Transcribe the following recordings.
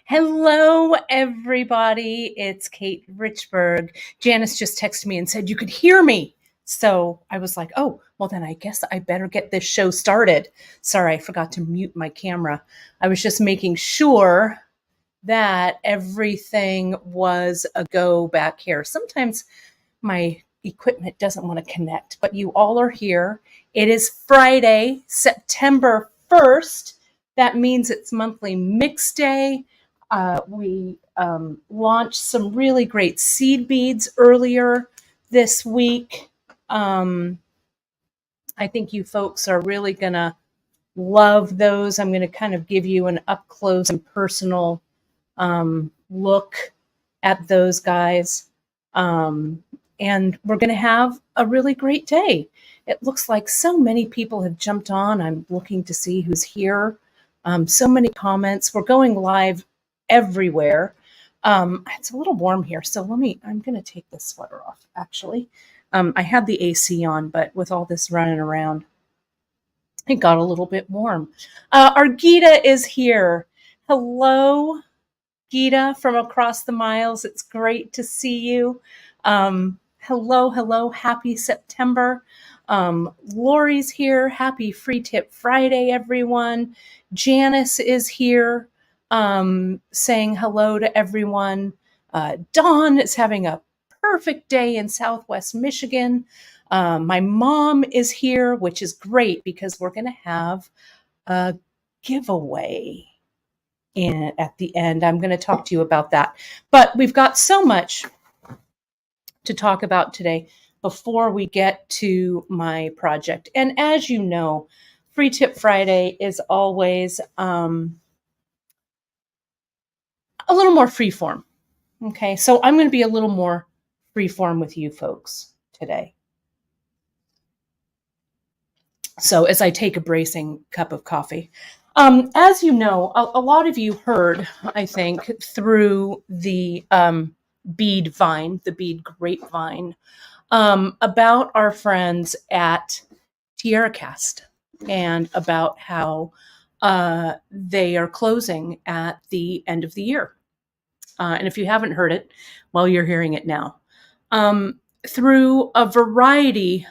Hello, everybody. It's Kate Richburg. Janice just texted me and said you could hear me. So I was like, oh, well, then I guess I better get this show started. Sorry, I forgot to mute my camera. I was just making sure that everything was a go back here. Sometimes my equipment doesn't want to connect, but you all are here. It is Friday, September 1st. That means it's monthly mix day. We launched some really great seed beads earlier this week. I think you folks are really going to love those. I'm going to kind of give you an up close and personal look at those guys. And we're going to have a really great day. It looks like so many people have jumped on. I'm looking to see who's here. So many comments. We're going live everywhere. It's a little warm here, so I'm going to take this sweater off, actually. I had the AC on, but with all this running around, it got a little bit warm. Our Gita is here. Hello, Gita from across the miles. It's great to see you. Hello. Happy September. Lori's here. Happy Free Tip Friday, everyone. Janice is here saying hello to everyone. Dawn is having a perfect day in Southwest Michigan. My mom is here, which is great because we're going to have a giveaway at the end. I'm going to talk to you about that. But we've got so much to talk about today before we get to my project. And as you know, Free Tip Friday is always a little more freeform. Okay, so I'm going to be a little more freeform with you folks today. So as I take a bracing cup of coffee. As you know, a lot of you heard, I think, through the bead vine, the bead grapevine, about our friends at TierraCast and about how they are closing at the end of the year. And if you haven't heard it, well, you're hearing it now. Through a variety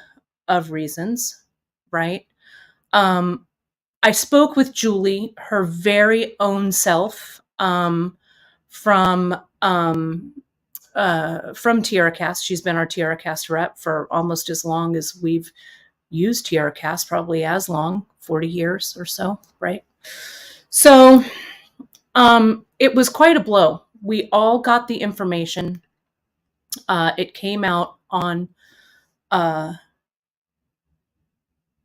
of reasons, right? I spoke with Julie, her very own self, from TierraCast. She's been our TierraCast rep for almost as long as we've used TierraCast, probably as long, 40 years or so, right? So it was quite a blow. We all got the information. It came out on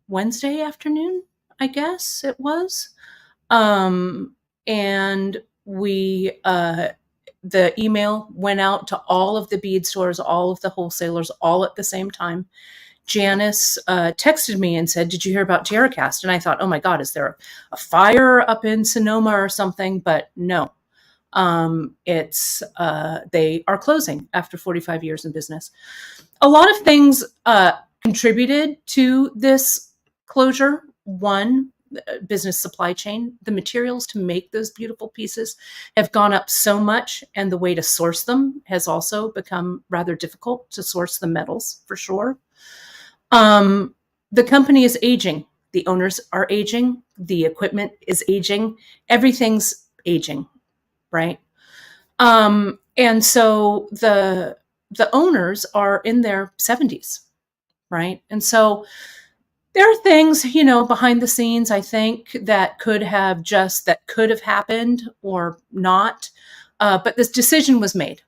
Wednesday afternoon, I guess it was. And we the email went out to all of the bead stores, all of the wholesalers, all at the same time. Janice texted me and said, "Did you hear about TierraCast?" And I thought, "Oh my God, is there a fire up in Sonoma or something?" But no, it's they are closing after 45 years in business. A lot of things contributed to this closure. One, business supply chain. The materials to make those beautiful pieces have gone up so much, and the way to source them has also become rather difficult to source the metals, for sure. The company is aging. The owners are aging. The equipment is aging. Everything's aging, right? And so the owners are in their 70s, right? And so there are things, behind the scenes, I think, that could have happened or not. But this decision was made.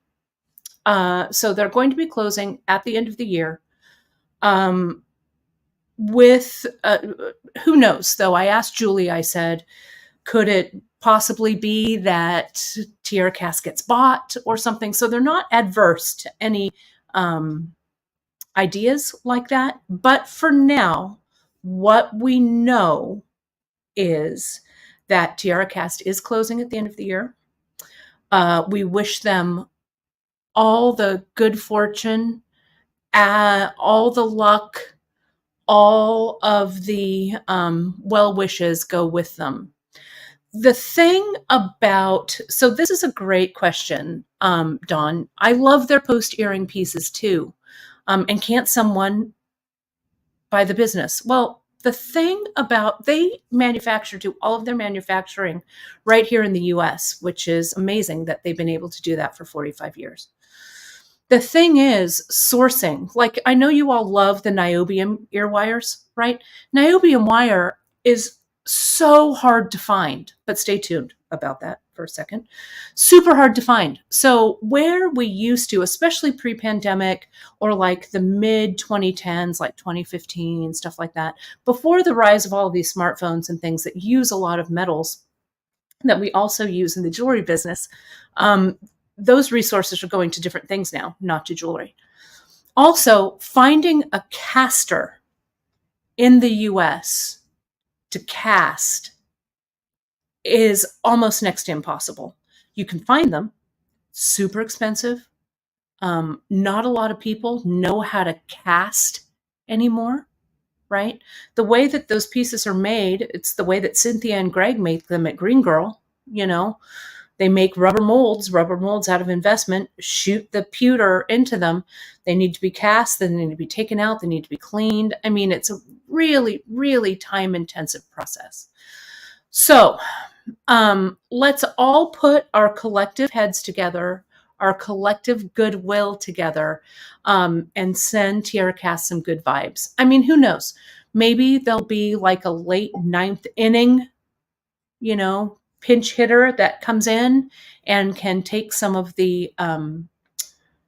So they're going to be closing at the end of the year. With who knows, though. I asked Julie, I said, could it possibly be that TierraCast gets bought or something? So they're not adverse to any ideas like that. But for now, what we know is that TierraCast is closing at the end of the year. We wish them all the good fortune, all the luck, all of the well wishes go with them. The thing about, so this is a great question, Dawn. I love their post earring pieces too. And can't someone buy the business? Well, the thing about, they do all of their manufacturing right here in the US, which is amazing that they've been able to do that for 45 years. The thing is sourcing. Like, I know you all love the niobium ear wires, right? Niobium wire is so hard to find, but stay tuned about that for a second. Super hard to find. So where we used to, especially pre-pandemic or like the mid 2010s, like 2015, stuff like that, before the rise of all of these smartphones and things that use a lot of metals that we also use in the jewelry business, those resources are going to different things now, not to jewelry. Also, finding a caster in the US to cast is almost next to impossible. You can find them, super expensive. Not a lot of people know how to cast anymore, right? The way that those pieces are made, it's the way that Cynthia and Greg make them at Green Girl, They make rubber molds out of investment, shoot the pewter into them. They need to be cast, they need to be taken out, they need to be cleaned. I mean, it's a really, really time-intensive process. So let's all put our collective heads together, our collective goodwill together, and send TierraCast some good vibes. I mean, who knows? Maybe there'll be like a late ninth inning, pinch hitter that comes in and can take some of the,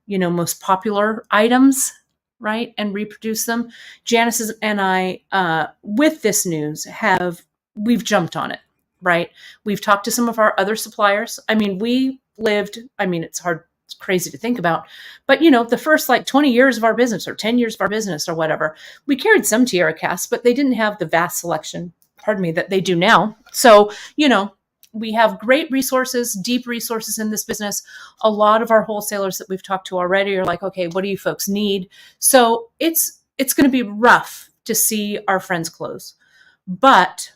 most popular items, right, and reproduce them. Janice and I, with this news, we've jumped on it, right? We've talked to some of our other suppliers. I mean, it's crazy to think about, but the first like 20 years of our business or 10 years of our business or whatever, we carried some TierraCast, but they didn't have the vast selection, that they do now. So, we have great resources, deep resources in this business. A lot of our wholesalers that we've talked to already are like, okay, what do you folks need? So it's going to be rough to see our friends close, but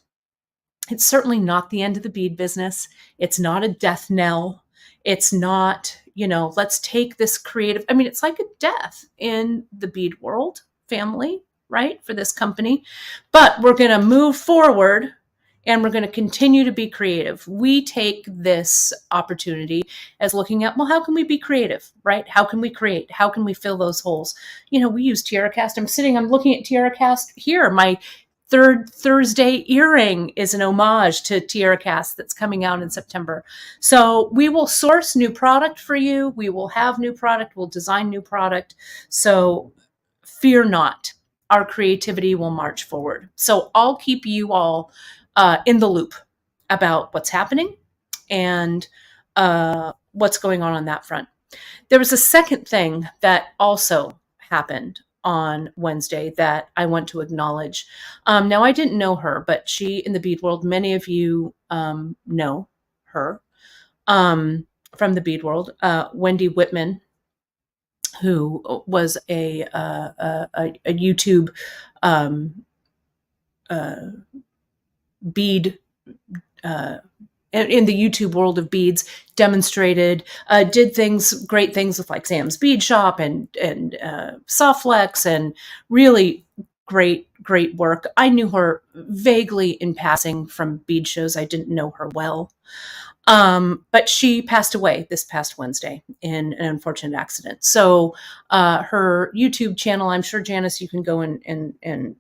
it's certainly not the end of the bead business. It's not a death knell. It's not, let's take this creative. I mean, it's like a death in the bead world family, right? For this company, but we're going to move forward. And we're going to continue to be creative. We take this opportunity as looking at, well, how can we be creative, right? How can we create? How can we fill those holes? We use TierraCast. I'm looking at TierraCast here. My third Thursday earring is an homage to TierraCast that's coming out in September. So we will source new product for you. We will have new product. We'll design new product. So fear not. Our creativity will march forward. So I'll keep you all in the loop about what's happening and what's going on that front. There was a second thing that also happened on Wednesday that I want to acknowledge. Now, I didn't know her, but she in the bead world, many of you know her from the bead world. Wendy Whitman, who was a YouTube bead in the YouTube world of beads, demonstrated, did great things with like Sam's Bead Shop and Softflex, and really great work. I knew her vaguely in passing from bead shows. I didn't know her well. But she passed away this past Wednesday in an unfortunate accident. So her YouTube channel, I'm sure, Janice, you can go and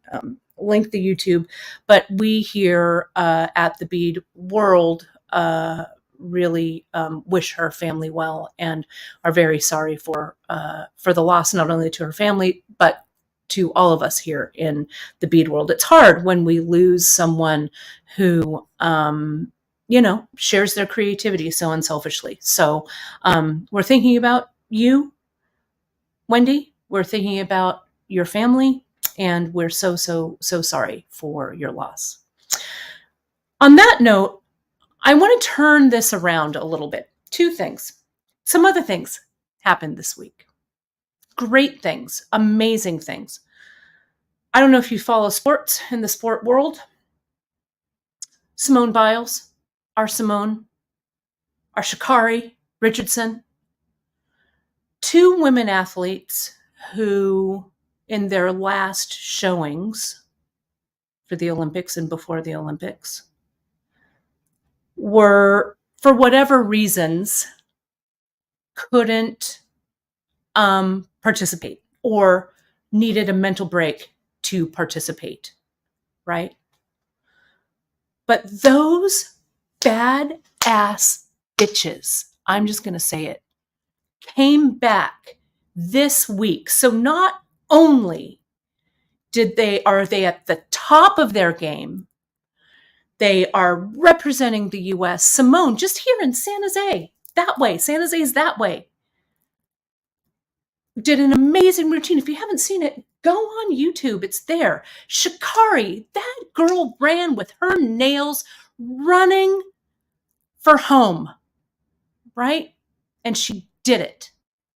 link the YouTube. But we here at the Bead World really wish her family well and are very sorry for the loss, not only to her family, but to all of us here in the bead world. It's hard when we lose someone who shares their creativity so unselfishly. So we're thinking about you, Wendy. We're thinking about your family, and we're so sorry for your loss. On that note, I want to turn this around a little bit. Two things. Some other things happened this week. Great things, amazing things. I don't know if you follow sports in the sport world. Simone Biles, our Simone, our Sha'Carri Richardson, two women athletes who, in their last showings for the Olympics and before the Olympics, were, for whatever reasons, couldn't participate or needed a mental break to participate, right? But those bad-ass bitches, I'm just going to say it, came back this week. So not only are they at the top of their game, they are representing the U.S. Simone, just here in San Jose, that way. San Jose is that way. Did an amazing routine. If you haven't seen it, go on YouTube. It's there. Sha'Carri, that girl ran with her nails, running for home, right? And she did it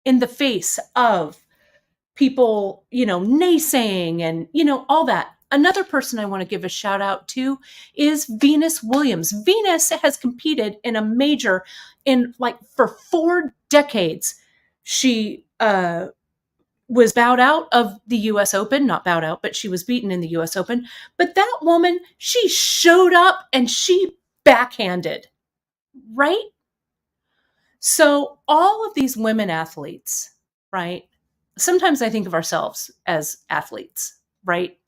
in the face of people, naysaying and, all that. Another person I want to give a shout out to is Venus Williams. Venus has competed in a major for 4 decades. She was bowed out of the U.S. Open, not bowed out, but she was beaten in the U.S. Open. But that woman, she showed up and she backhanded, right? So all of these women athletes, right? Sometimes I think of ourselves as athletes, right?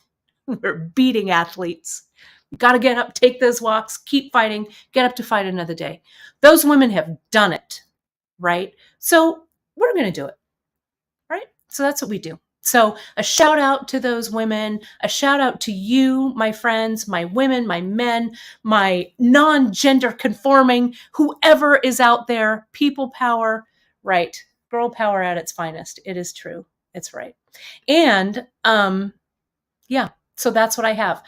We're beating athletes. You got to get up, take those walks, keep fighting, get up to fight another day. Those women have done it, right? So we're going to do it, right? So that's what we do. So a shout out to those women, a shout out to you, my friends, my women, my men, my non-gender conforming, whoever is out there, people power, right? Girl power at its finest. It is true. It's right. And so that's what I have.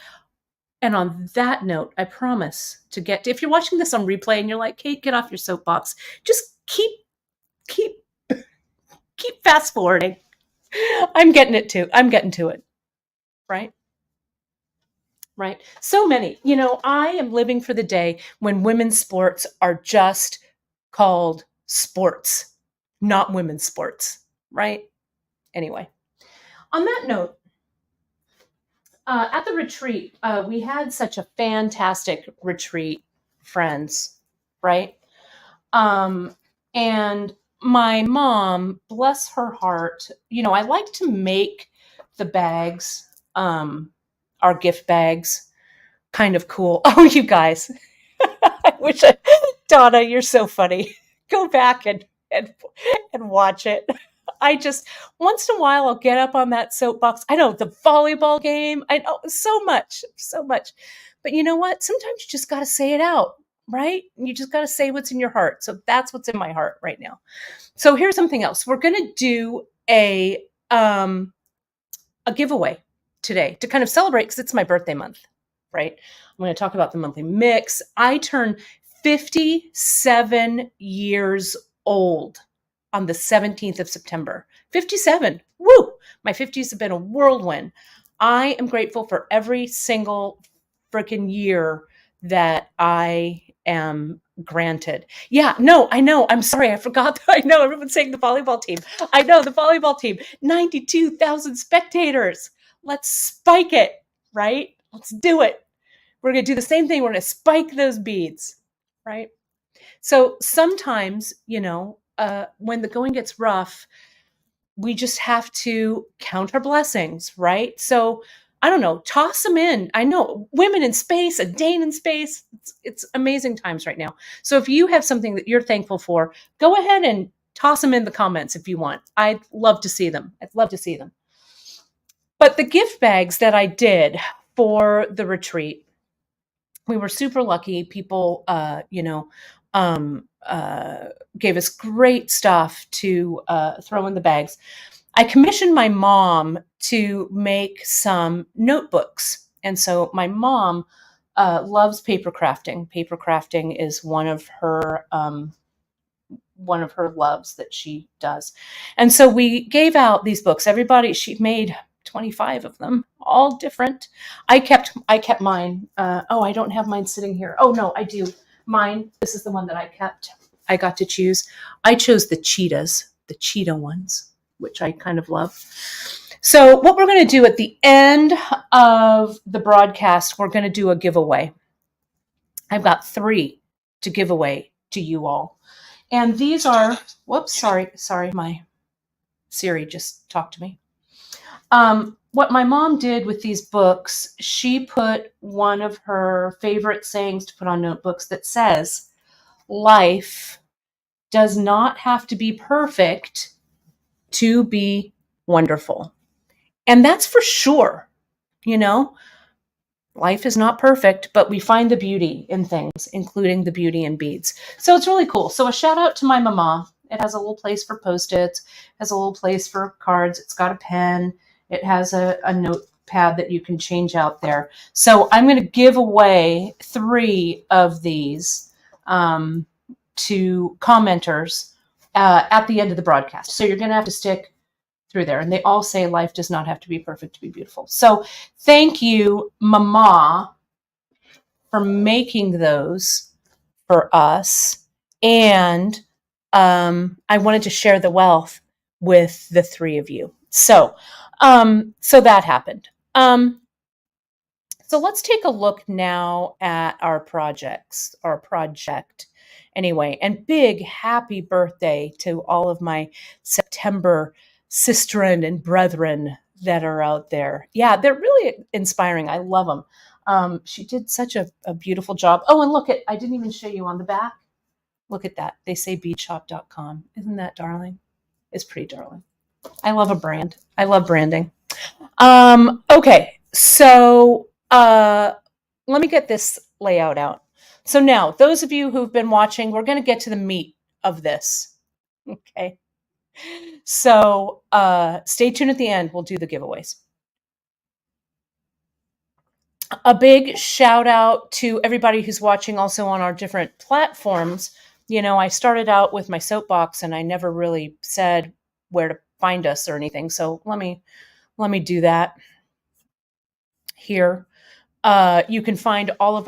And on that note, I promise to get to, if you're watching this on replay and you're like, Kate, get off your soapbox, just keep fast forwarding. I'm getting to it. Right? Right. So many, I am living for the day when women's sports are just called sports, not women's sports. Right? Anyway, on that note, at the retreat, we had such a fantastic retreat, friends, right? And my mom, bless her heart, I like to make the bags, our gift bags, kind of cool. Oh, you guys, I wish Donna, you're so funny. Go back and watch it. I just, once in a while, I'll get up on that soapbox. I know, the volleyball game. I know so much. But you know what? Sometimes you just got to say it out. right? You just got to say what's in your heart. So that's what's in my heart right now. So here's something else. We're going to do a giveaway today to kind of celebrate because it's my birthday month, right? I'm going to talk about the monthly mix. I turn 57 years old on the 17th of September. 57. Woo! My 50s have been a whirlwind. I am grateful for every single freaking year that I am granted. Yeah, no, I know. I'm sorry. I forgot. I know everyone's saying the volleyball team. I know the volleyball team. 92,000 spectators. Let's spike it, right? Let's do it. We're going to do the same thing. We're going to spike those beads, right? So sometimes, when the going gets rough, we just have to count our blessings, right? So I don't know, toss them in. I know women in space, a Dane in space. It's amazing times right now. So if you have something that you're thankful for, go ahead and toss them in the comments if you want. I'd love to see them. I'd love to see them. But the gift bags that I did for the retreat, we were super lucky. People, gave us great stuff to throw in the bags. I commissioned my mom to make some notebooks. And so my mom loves paper crafting. Paper crafting is one of her loves that she does. And so we gave out these books. She made 25 of them, all different. I kept mine. I don't have mine sitting here. Oh no, I do. Mine, this is the one that I kept. I got to choose. I chose the cheetahs, the cheetah ones, which I kind of love. So what we're going to do at the end of the broadcast, we're going to do a giveaway. I've got 3 to give away to you all. And these are, whoops, sorry, my Siri just talked to me. What my mom did with these books, she put one of her favorite sayings to put on notebooks that says, life does not have to be perfect to be wonderful. And that's for sure. Life is not perfect, but we find the beauty in things, including the beauty in beads. So it's really cool. So a shout out to my mama. It has a little place for Post-its, has a little place for cards. It's got a pen. It has a notepad that you can change out there. So I'm going to give away 3 of these to commenters at the end of the broadcast. So you're going to have to stick through there. And they all say life does not have to be perfect to be beautiful. So thank you, Mama, for making those for us. And I wanted to share the wealth with the 3 of you. So that happened. So let's take a look now at our project anyway. And big happy birthday to all of my September sistren and brethren that are out there. Yeah, they're really inspiring. I love them. She did such a beautiful job. Oh, and look, I didn't even show you on the back. Look at that. They say beadshop.com. Isn't that darling? It's pretty darling. I love a brand. I love branding. Okay, so let me get this layout out. So now, those of you who've been watching, we're going to get to the meat of this. Okay. So stay tuned at the end. We'll do the giveaways. A big shout out to everybody who's watching also on our different platforms. I started out with my soapbox and I never really said where to find us or anything. So let me do that here. You can find all of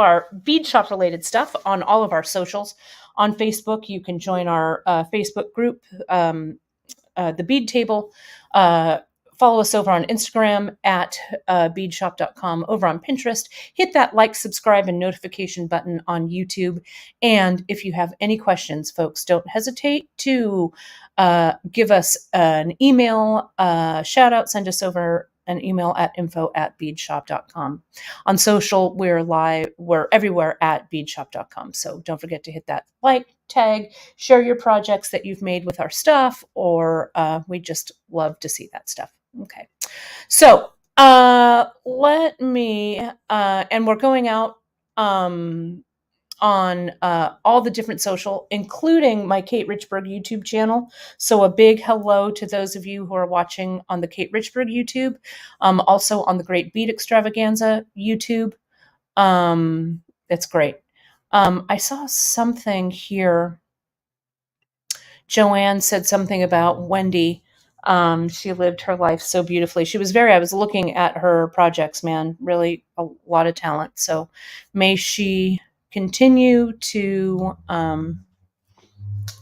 our bead shop related stuff on all of our socials. On Facebook, you can join our Facebook group, the Bead Table. Follow us over on Instagram at beadshop.com, over on Pinterest. Hit that like, subscribe, and notification button on YouTube. And if you have any questions, folks, don't hesitate to give us an email, shout out, send us over an email at info@beadshop.com. On social, we're everywhere at beadshop.com. So don't forget to hit that like, tag, share your projects that you've made with our stuff, or we just love to see that stuff. Okay. So let me, and we're going out on all the different social, including my Kate Richburg YouTube channel. So a big hello to those of you who are watching on the Kate Richburg YouTube, also on the Great Bead Extravaganza YouTube. That's great. I saw something here. Joanne said something about Wendy. She lived her life so beautifully. I was looking at her projects, man, really a lot of talent. So may she continue to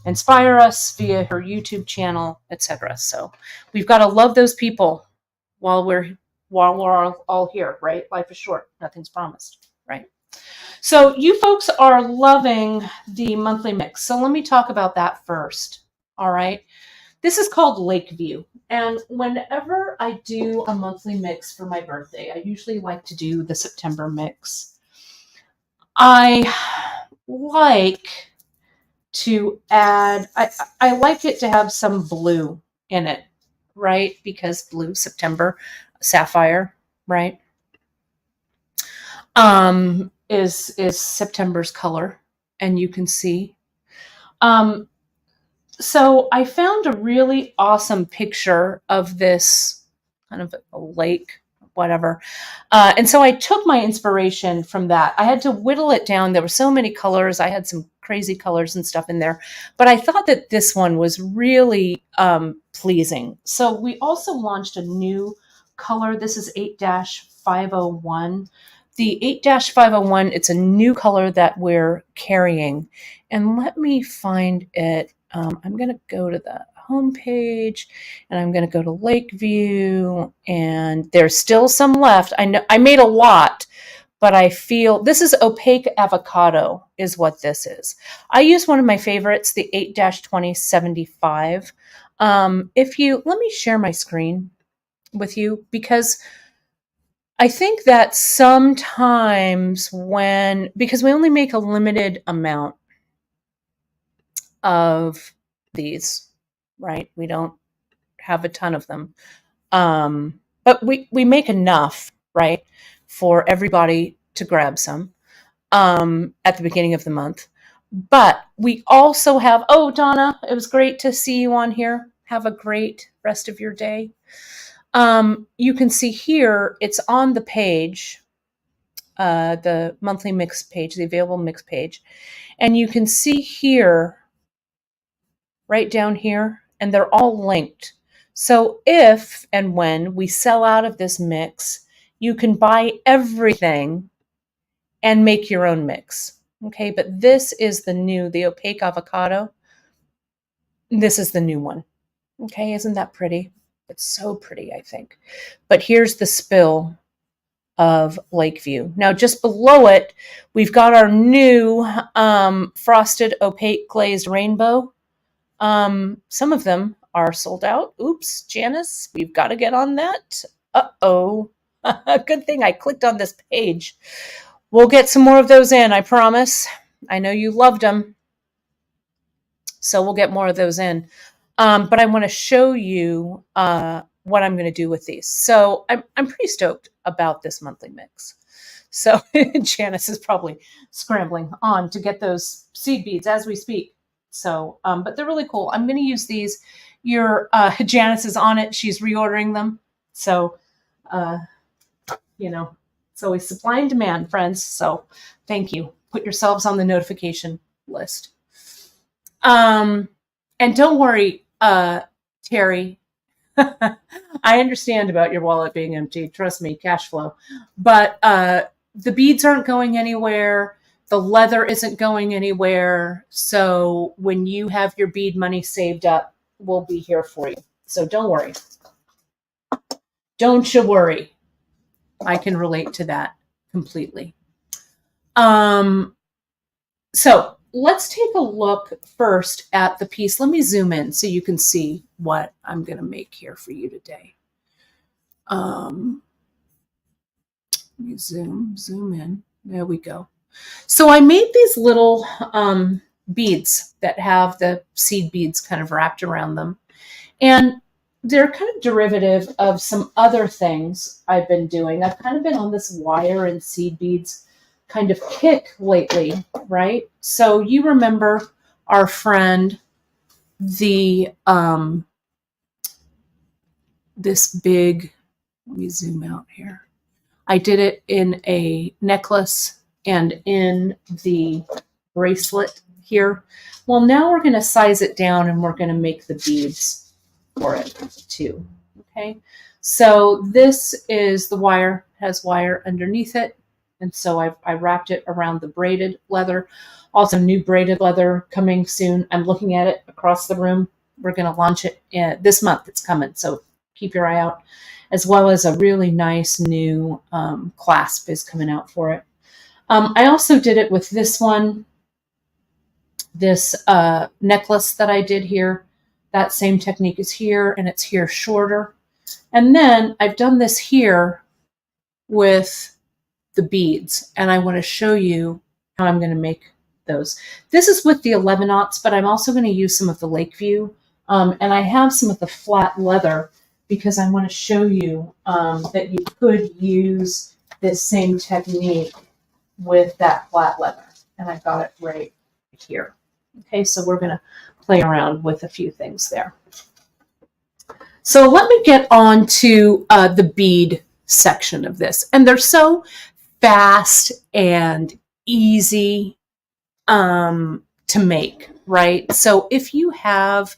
inspire us via her YouTube channel, etc. So we've got to love those people while we're all here, right? Life is short. Nothing's promised, right? So you folks are loving the monthly mix. So let me talk about that first. All right. This is called Lakeview. And whenever I do a monthly mix for my birthday, I usually like to do the September mix. I like to add, I like it to have some blue in it, right? Because blue, September, sapphire, right? Is September's color, and you can see. So I found a really awesome picture of this kind of a lake, whatever. And so I took my inspiration from that. I had to whittle it down. There were so many colors. I had some crazy colors and stuff in there, but I thought that this one was really pleasing. So we also launched a new color. This is 8-501. The 8-501, it's a new color that we're carrying. And let me find it. I'm going to go to the home page and I'm going to go to Lakeview, and there's still some left. I know I made a lot, but I feel this is opaque avocado is what this is. I use one of my favorites, the 8-2075. Let me share my screen with you, because I think that sometimes because we only make a limited amount of these, right? We don't have a ton of them. But we make enough, right, for everybody to grab some at the beginning of the month. But we also have, oh, Donna, it was great to see you on here. Have a great rest of your day. You can see here, it's on the page, the monthly mix page, the available mix page. And you can see here, right down here, and they're all linked. So if and when we sell out of this mix, you can buy everything and make your own mix. Okay, but this is the opaque avocado. This is the new one. Okay, isn't that pretty? It's so pretty, I think. But here's the spill of Lakeview. Now, just below it, we've got our new frosted opaque glazed rainbow. Some of them are sold out. Oops, Janice, we've got to get on that. Uh-oh. Good thing I clicked on this page. We'll get some more of those in, I promise. I know you loved them. So we'll get more of those in. But I want to show you what I'm going to do with these. So I'm pretty stoked about this monthly mix. So Janice is probably scrambling on to get those seed beads as we speak. So, but they're really cool. I'm going to use these. Janice is on it. She's reordering them. So, it's always supply and demand, friends. So thank you. Put yourselves on the notification list. And don't worry, Terry. I understand about your wallet being empty. Trust me, cash flow. But the beads aren't going anywhere. The leather isn't going anywhere. So when you have your bead money saved up, we'll be here for you. So don't worry. Don't you worry. I can relate to that completely. So let's take a look first at the piece. Let me zoom in so you can see what I'm going to make here for you today. Let me zoom in. There we go. So I made these little beads that have the seed beads kind of wrapped around them. And they're kind of derivative of some other things I've been doing. I've kind of been on this wire and seed beads kind of kick lately, right? So you remember our friend, the this big, let me zoom out here. I did it in a necklace and in the bracelet here. Well, now we're going to size it down and we're going to make the beads for it too. Okay. So this is the wire, has wire underneath it. And so I wrapped it around the braided leather. Also new braided leather coming soon. I'm looking at it across the room. We're going to launch it this month. It's coming. So keep your eye out. As well as a really nice new clasp is coming out for it. I also did it with this one, this necklace that I did here. That same technique is here, and it's here shorter. And then I've done this here with the beads, and I want to show you how I'm going to make those. This is with the 11-aughts, but I'm also going to use some of the Lakeview, and I have some of the flat leather because I want to show you that you could use this same technique with that flat leather. And I've got it right here. Okay, so we're going to play around with a few things there. So let me get on to the bead section of this. And they're so fast and easy to make, right? So if you have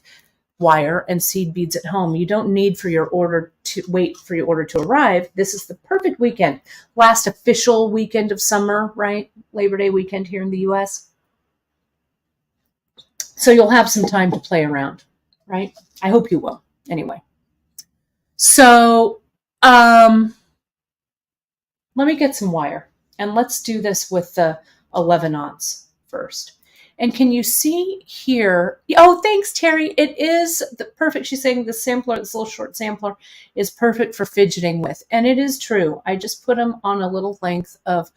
wire and seed beads at home, you don't need for your order to wait for your order to arrive. This is the perfect weekend. Last official weekend of summer, right? Labor Day weekend here in the US. So you'll have some time to play around, right? I hope you will. Anyway. So let me get some wire and let's do this with the 11-aughts first. And can you see here? Oh, thanks, Terry. It is the perfect. She's saying the sampler, this little short sampler, is perfect for fidgeting with. And it is true. I just put them on a little length of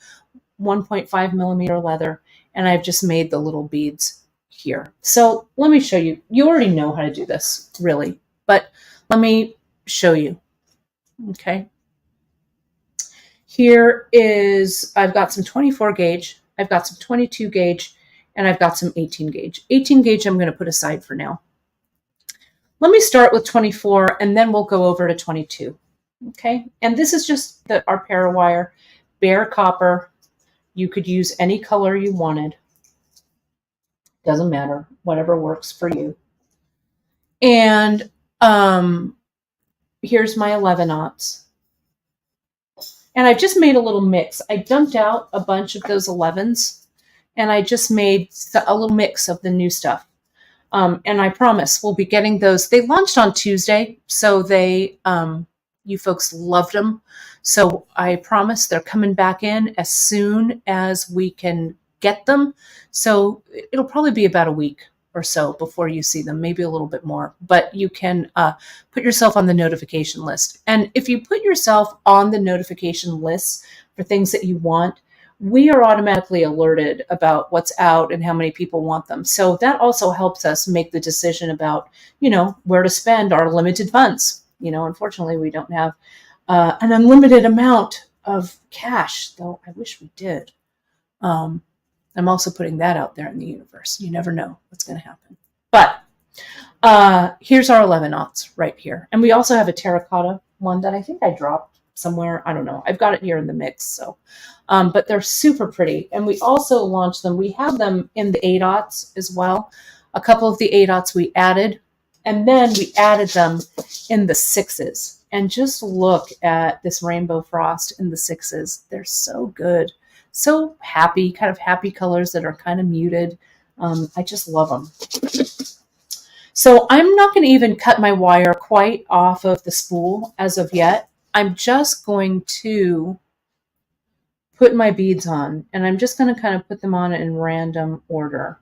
1.5 millimeter leather, and I've just made the little beads here. So let me show you. You already know how to do this, really. But let me show you. Okay. Here is, I've got some 24 gauge. I've got some 22 gauge. And I've got some 18 gauge. 18 gauge I'm going to put aside for now. Let me start with 24 and then we'll go over to 22. Okay, and this is just our parawire, bare copper. You could use any color you wanted. Doesn't matter, whatever works for you. And here's my 11-aughts. And I've just made a little mix. I dumped out a bunch of those 11s. And I just made a little mix of the new stuff. And I promise we'll be getting those. They launched on Tuesday, so they, you folks loved them. So I promise they're coming back in as soon as we can get them. So it'll probably be about a week or so before you see them, maybe a little bit more. But you can put yourself on the notification list. And if you put yourself on the notification list for things that you want, we are automatically alerted about what's out and how many people want them. So that also helps us make the decision about, where to spend our limited funds. Unfortunately, we don't have an unlimited amount of cash, though I wish we did. I'm also putting that out there in the universe. You never know what's going to happen. But here's our 11-aughts right here. And we also have a terracotta one that I think I dropped somewhere. I don't know. I've got it here in the mix. So, but they're super pretty. And we also launched them. We have them in the 8-aughts as well. A couple of the 8-aughts we added, and then we added them in the 6s. And just look at this rainbow frost in the 6s. They're so good. So happy, kind of happy colors that are kind of muted. I just love them. So I'm not going to even cut my wire quite off of the spool as of yet. I'm just going to put my beads on, and I'm just going to kind of put them on in random order.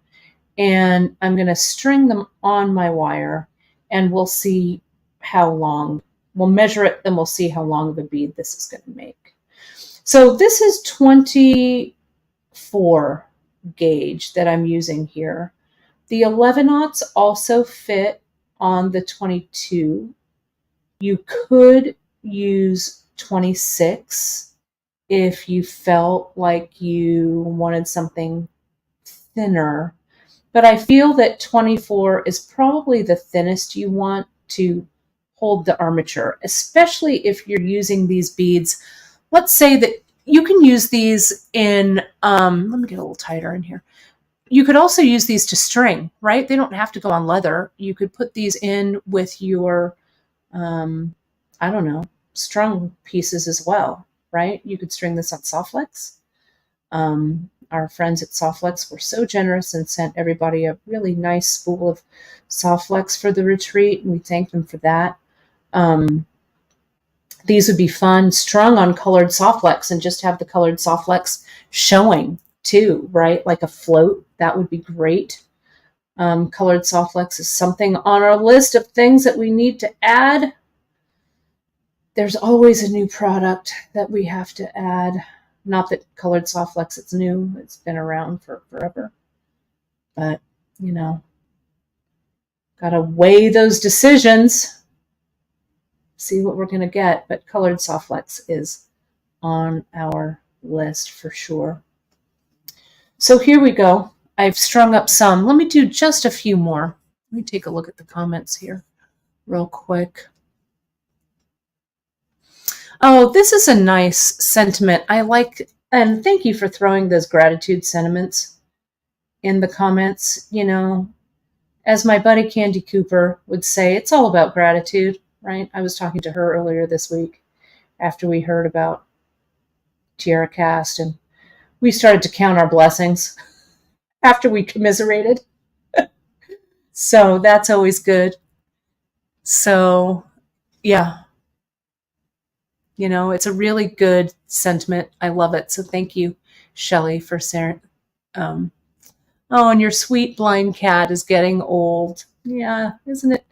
And I'm going to string them on my wire, and we'll see how long. We'll measure it, then we'll see how long of a bead this is going to make. So this is 24 gauge that I'm using here. The 11-aughts also fit on the 22. You could use 26 if you felt like you wanted something thinner. But I feel that 24 is probably the thinnest you want to hold the armature, especially if you're using these beads. Let's say that you can use these in, let me get a little tighter in here. You could also use these to string, right? They don't have to go on leather. You could put these in with your, I don't know, strung pieces as well, right? You could string this on soft flex. Our friends at Softflex were so generous and sent everybody a really nice spool of Softflex for the retreat, and we thank them for that. These would be fun, strung on colored Softflex, and just have the colored Softflex showing too, right? Like a float. That would be great. Colored Softflex is something on our list of things that we need to add. There's always a new product that we have to add. Not that colored Softflex is new. It's been around for forever. But, got to weigh those decisions, see what we're going to get. But colored Softflex is on our list for sure. So here we go. I've strung up some. Let me do just a few more. Let me take a look at the comments here real quick. Oh, this is a nice sentiment. I like, and thank you for throwing those gratitude sentiments in the comments. As my buddy Candy Cooper would say, it's all about gratitude, right? I was talking to her earlier this week after we heard about Tiara Cast, and we started to count our blessings after we commiserated. So that's always good. So, yeah. It's a really good sentiment. I love it. So thank you, Shelley, for sharing. Oh, and your sweet blind cat is getting old. Yeah, isn't it?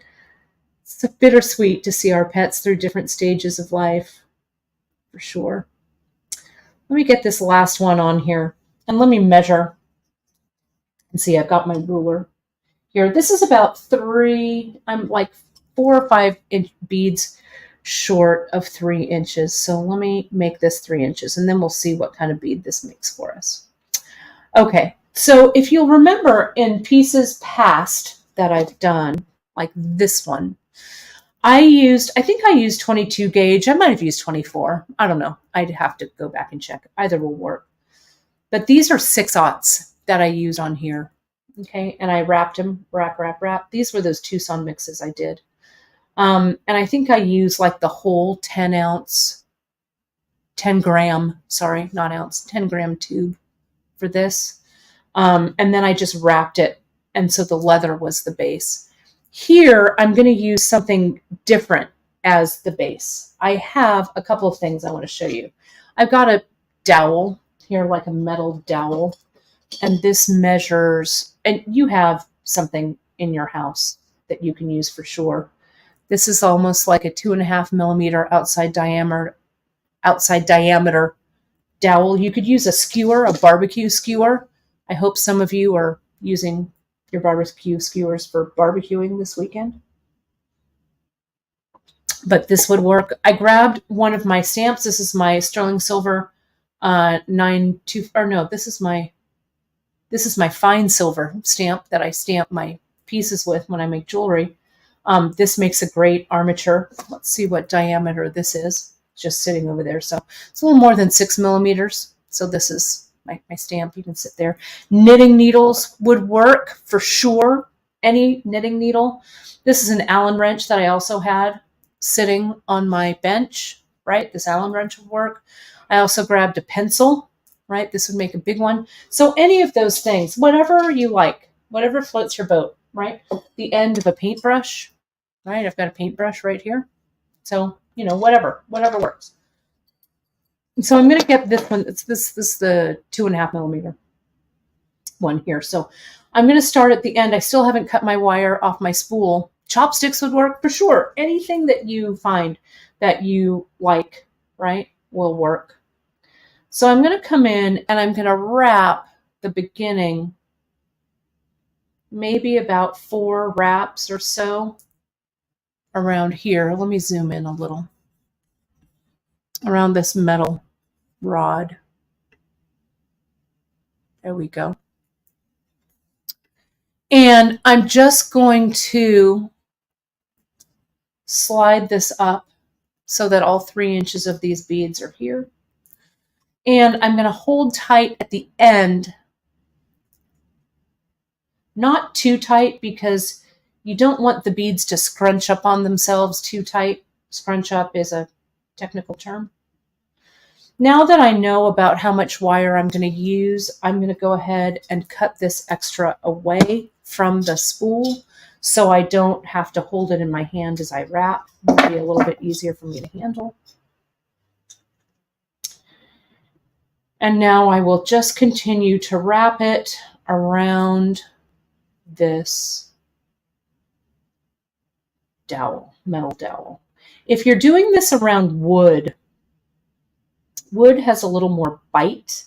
It's bittersweet to see our pets through different stages of life, for sure. Let me get this last one on here, and let me measure. And see, I've got my ruler here. This is about 3, I'm like 4 or 5 inch beads short of 3 inches. So let me make this 3 inches, and then we'll see what kind of bead this makes for us. Okay, so if you'll remember in pieces past that I've done, like this one, I think I used 22 gauge. I might have used 24. I don't know. I'd have to go back and check. Either will work. But these are 6/0 that I use on here. Okay, and I wrapped them, wrap. These were those Tucson mixes I did. And I think I used like the whole 10 gram tube for this. And then I just wrapped it. And so the leather was the base. Here, I'm going to use something different as the base. I have a couple of things I want to show you. I've got a dowel here, like a metal dowel. And this measures, and you have something in your house that you can use for sure. This is almost like a 2.5 millimeter outside diameter dowel. You could use a skewer, a barbecue skewer. I hope some of you are using your barbecue skewers for barbecuing this weekend. But this would work. I grabbed one of my stamps. This is my sterling silver this is my fine silver stamp that I stamp my pieces with when I make jewelry. This makes a great armature. Let's see what diameter this is. Just sitting over there. So it's a little more than 6 millimeters. So this is my stamp. You can sit there. Knitting needles would work for sure. Any knitting needle. This is an Allen wrench that I also had sitting on my bench, right? This Allen wrench would work. I also grabbed a pencil, right? This would make a big one. So any of those things, whatever you like, whatever floats your boat, right? The end of a paintbrush, right? I've got a paintbrush right here. So, whatever works. And so I'm going to get this one. It's this the 2.5 millimeter one here. So I'm going to start at the end. I still haven't cut my wire off my spool. Chopsticks would work for sure. Anything that you find that you like, right, will work. So I'm going to come in and I'm going to wrap the beginning, maybe about 4 wraps or so around here. Let me zoom in a little. Around this metal rod. There we go. And I'm just going to slide this up so that all 3 inches of these beads are here. And I'm going to hold tight at the end, not too tight because you don't want the beads to scrunch up on themselves too tight. Scrunch up is a technical term. Now that I know about how much wire I'm going to use, I'm going to go ahead and cut this extra away from the spool so I don't have to hold it in my hand as I wrap. It'll be a little bit easier for me to handle. And now I will just continue to wrap it around this dowel, metal dowel. If you're doing this around wood, wood has a little more bite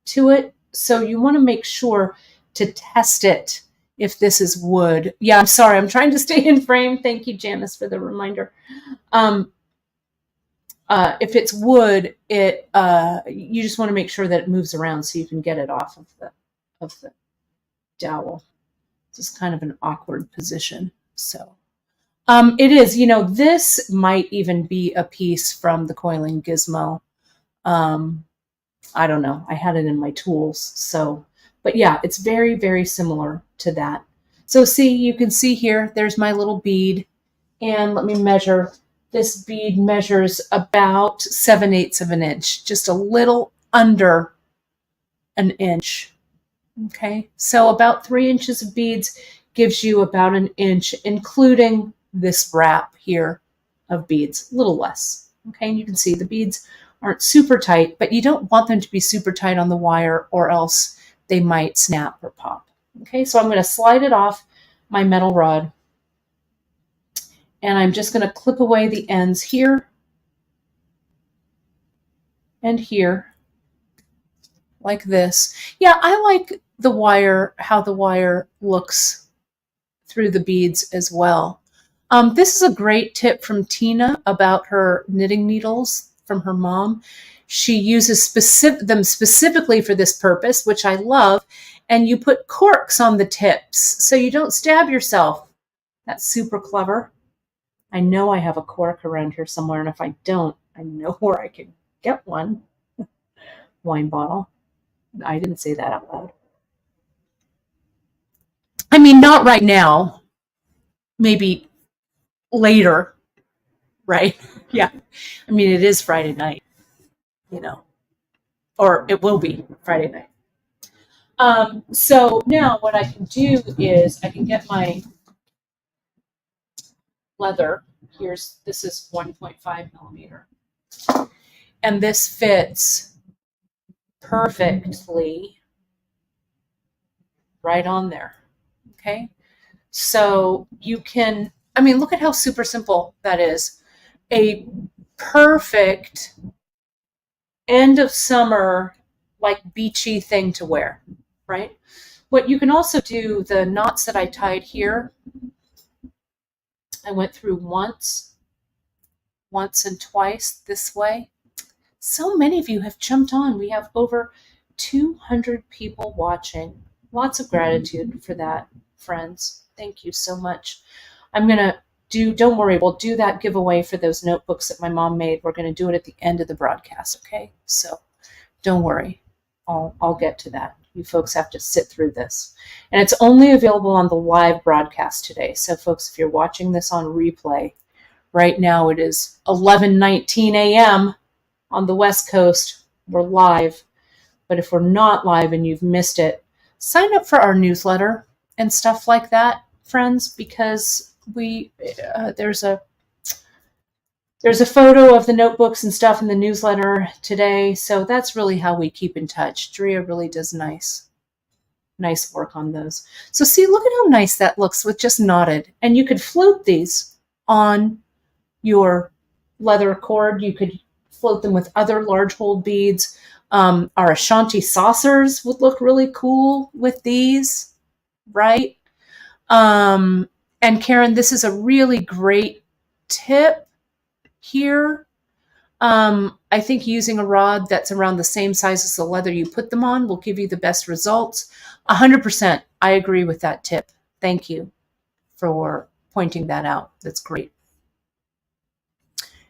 to it, so you want to make sure to test it if this is wood. Yeah, I'm sorry, I'm trying to stay in frame. Thank you, Janice, for the reminder. If it's wood, you just want to make sure that it moves around so you can get it off of the dowel. It's just kind of an awkward position. So it is, this might even be a piece from the coiling gizmo. I don't know. I had it in my tools. So, but yeah, it's very, very similar to that. So see, you can see here, there's my little bead. And let me measure. This bead measures about 7/8 of an inch, just a little under an inch. Okay, so about 3 inches of beads gives you about an inch, including this wrap here of beads, a little less. Okay, and you can see the beads aren't super tight, but you don't want them to be super tight on the wire or else they might snap or pop. Okay, so I'm going to slide it off my metal rod. And I'm just going to clip away the ends here and here, like this. Yeah, I like the wire, how the wire looks through the beads as well. This is a great tip from Tina about her knitting needles from her mom. She uses them specifically for this purpose, which I love. And you put corks on the tips so you don't stab yourself. That's super clever. I know I have a cork around here somewhere, and if I don't, I know where I can get one. Wine bottle. I didn't say that out loud. I mean, not right now. Maybe later, right? Yeah. I mean, it is Friday night, or it will be Friday night. So now what I can do is I can get my leather. This is 1.5 millimeter. And this fits perfectly right on there. Okay. So you can, look at how super simple that is. A perfect end of summer, like beachy thing to wear, right? What you can also do, the knots that I tied here, I went through once and twice this way. So many of you have jumped on. We have over 200 people watching. Lots of gratitude for that, friends. Thank you so much. I'm going to don't worry, we'll do that giveaway for those notebooks that my mom made. We're going to do it at the end of the broadcast, okay? So don't worry. I'll get to that. You folks have to sit through this. And it's only available on the live broadcast today. So folks, if you're watching this on replay, right now it is 11:19 a.m. on the West Coast. We're live. But if we're not live and you've missed it, sign up for our newsletter and stuff like that, friends, because there's a photo of the notebooks and stuff in the newsletter today. So that's really how we keep in touch. Drea really does nice work on those. So see, look at how nice that looks with just knotted. And you could float these on your leather cord. You could float them with other large hole beads. Our Ashanti saucers would look really cool with these, right? And Karen, this is a really great tip here. I think using a rod that's around the same size as the leather you put them on will give you the best results. 100%. I agree with that tip. Thank you for pointing that out. That's great.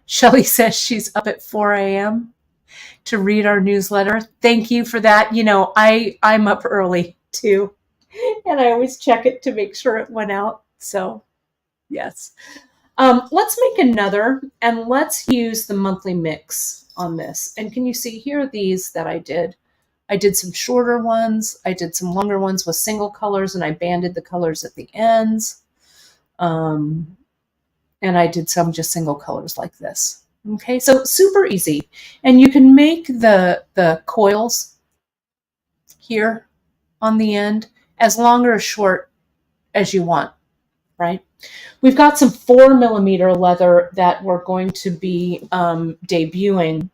Shelly says she's up at 4 a.m. to read our newsletter. Thank you for that. You know, I'm up early too, and I always check it to make sure it went out. So, yes. Let's make another, and let's use the monthly mix on this. And can you see here are these that I did? I did some shorter ones. I did some longer ones with single colors, and I banded the colors at the ends. And I did some just single colors like this. Okay, so super easy. And you can make the coils here on the end as long or as short as you want, right? We've got some 4mm leather that we're going to be debuting.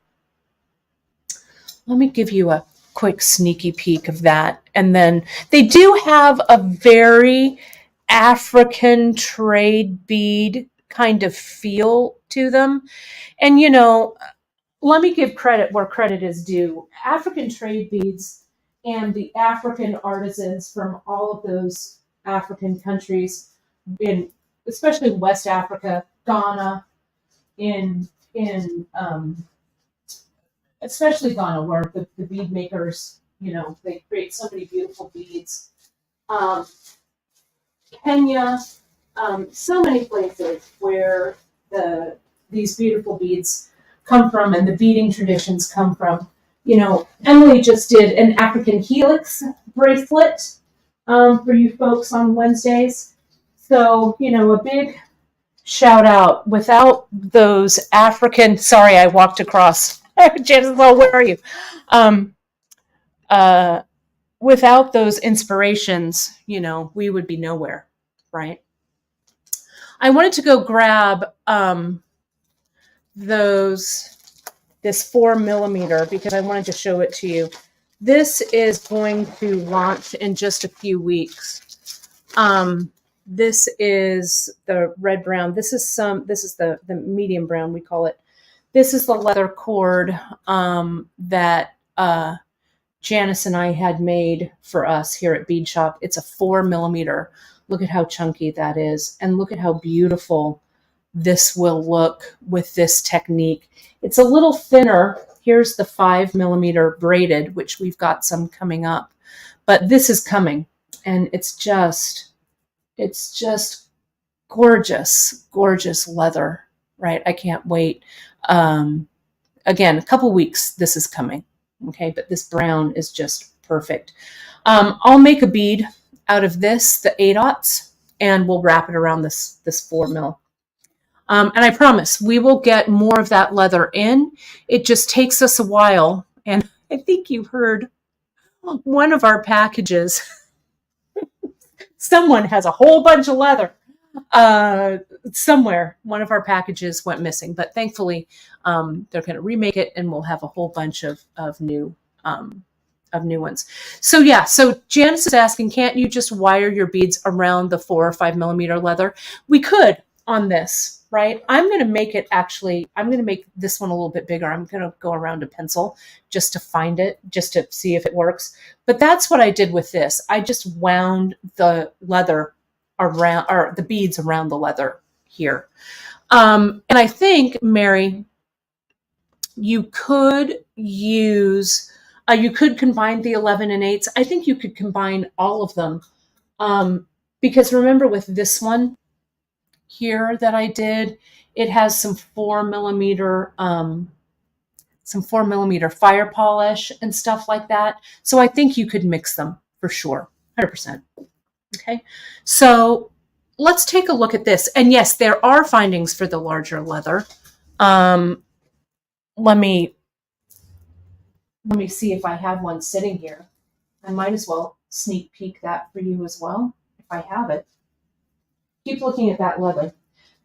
Let me give you a quick sneaky peek of that. And then they do have a very African trade bead kind of feel to them. And, you know, let me give credit where credit is due. African trade beads and the African artisans from all of those African countries, in especially West Africa, Ghana, in especially Ghana, where the bead makers, you know, they create so many beautiful beads. Kenya, so many places where these beautiful beads come from and the beading traditions come from. You know, Emily just did an African helix bracelet for you folks on Wednesdays. So, you know, a big shout out. Without those African, sorry, I walked across. Janice, where are you? Without those inspirations, you know, we would be nowhere, right? I wanted to go grab this 4mm because I wanted to show it to you. This is going to launch in just a few weeks. This is the red brown. This is the medium brown, we call it. This is the leather cord that Janice and I had made for us here at Bead Shop. It's a 4mm. Look at how chunky that is. And look at how beautiful this will look with this technique. It's a little thinner. Here's the 5mm braided, which we've got some coming up. But this is coming. And it's just gorgeous, gorgeous leather, right? I can't wait. Again, a couple weeks, this is coming. Okay, but this brown is just perfect. I'll make a bead out of this, the 8/0, and we'll wrap it around this 4mm. And I promise we will get more of that leather in. It just takes us a while. And I think you heard one of our packages. Someone has a whole bunch of leather. Somewhere one of our packages went missing, but thankfully they're going to remake it and we'll have a whole bunch of new ones. So yeah, so Janice is asking, can't you just wire your beads around the 4 or 5mm leather? We could on this, right? I'm going to make this one a little bit bigger. I'm going to go around a pencil just to find it, just to see if it works. But that's what I did with this. I just wound the leather around, or the beads around the leather here. And I think, Mary, you could use, you could combine the 11 and 8s. I think you could combine all of them. Because remember with this one here that I did, it has some 4mm fire polish and stuff like that. So I think you could mix them for sure, 100%. Okay, so let's take a look at this. And yes, there are findings for the larger leather. Let me see if I have one sitting here. I might as well sneak peek that for you as well, if I have it. Keep looking at that leather.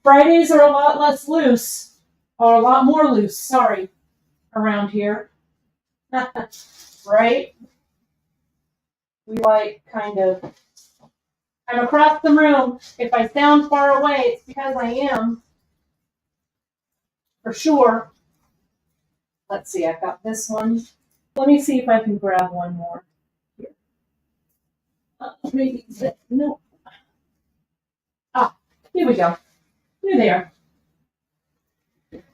Fridays are a lot less loose, or a lot more loose, sorry, around here. Right? We like kind of, I'm across the room. If I sound far away, it's because I am, for sure. Let's see, I've got this one. Let me see if I can grab one more here. Maybe, no. Ah, here we go. Here they are.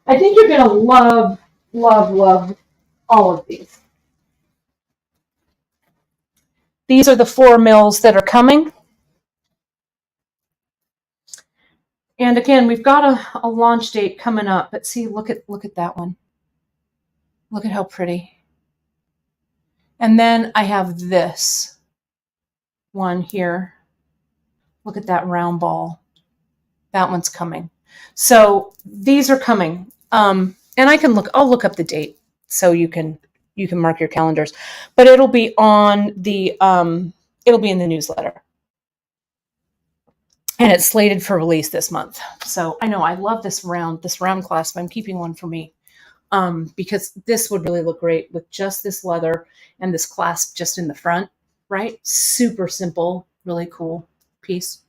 I think you're going to love, love, love all of these. These are the 4 mils that are coming. And again, we've got a launch date coming up. But see, look at that one. Look at how pretty. And then I have this one here. Look at that round ball. That one's coming. So these are coming. And I'll look up the date so you can mark your calendars. But it'll be on the it'll be in the newsletter. And it's slated for release this month. So I know I love this round clasp. I'm keeping one for me. Because this would really look great with just this leather and this clasp just in the front, right? Super simple, really cool piece.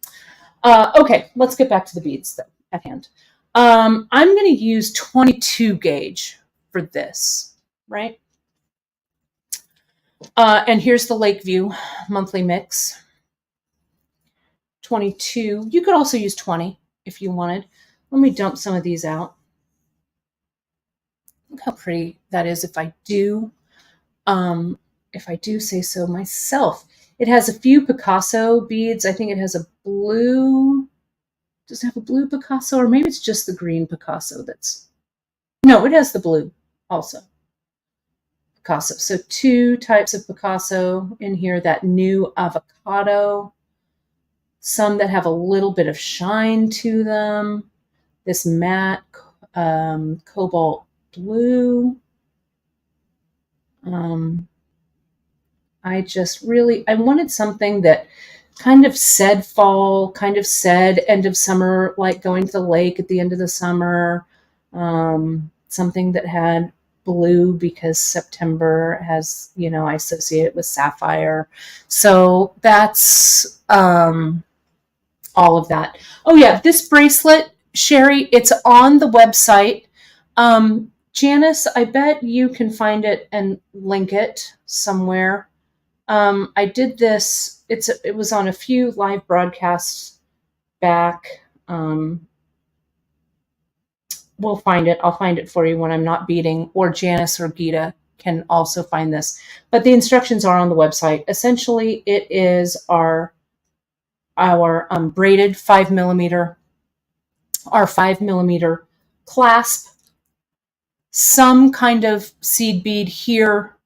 Okay, let's get back to the beads at hand. I'm going to use 22 gauge for this, right? And here's the Lakeview monthly mix. 22. You could also use 20 if you wanted. Let me dump some of these out. Look how pretty that is if I do say so myself. It has a few Picasso beads. I think it has a blue. Does it have a blue Picasso? Or maybe it's just the green Picasso No, it has the blue also. Picasso. So 2 types of Picasso in here. That new avocado. Some that have a little bit of shine to them. This matte cobalt blue. I wanted something that kind of said fall, kind of said end of summer, like going to the lake at the end of the summer. Something that had blue because September has, I associate it with sapphire. So that's all of that. Oh yeah, this bracelet, Sherry, it's on the website. Janice, I bet you can find it and link it somewhere. I did this. It was on a few live broadcasts back. We'll find it. I'll find it for you when I'm not beading, or Janice or Gita can also find this. But the instructions are on the website. Essentially, it is our braided 5mm, our 5mm clasp, some kind of seed bead here,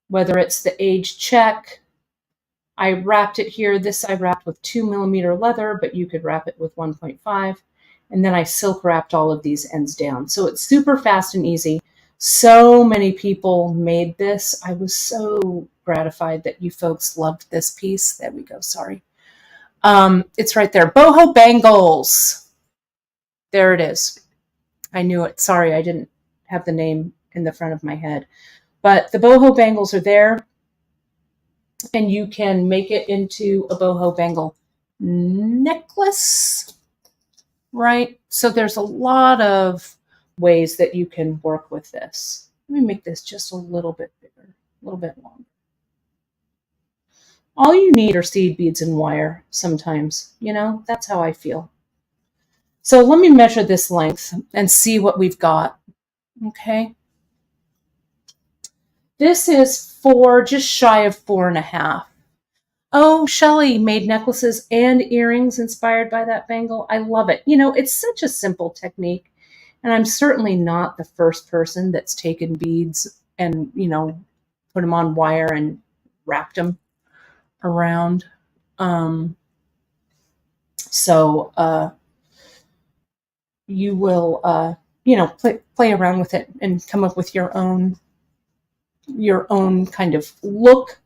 whether it's the age check. I wrapped it here. This I wrapped with 2mm leather, but you could wrap it with 1.5. And then I silk wrapped all of these ends down. So it's super fast and easy. So many people made this. I was so gratified that you folks loved this piece. There we go. Sorry. It's right there. Boho Bangles. There it is. I knew it. Sorry, I didn't have the name in the front of my head. But the boho bangles are there, and you can make it into a boho bangle necklace, right? So there's a lot of ways that you can work with this. Let me make this just a little bit bigger, a little bit longer. All you need are seed beads and wire sometimes, that's how I feel. So let me measure this length and see what we've got. Okay. This is just shy of 4.5. Oh, Shelly made necklaces and earrings inspired by that bangle. I love it. It's such a simple technique. And I'm certainly not the first person that's taken beads and, put them on wire and wrapped them around. So you will, play around with it and come up with your own kind of look.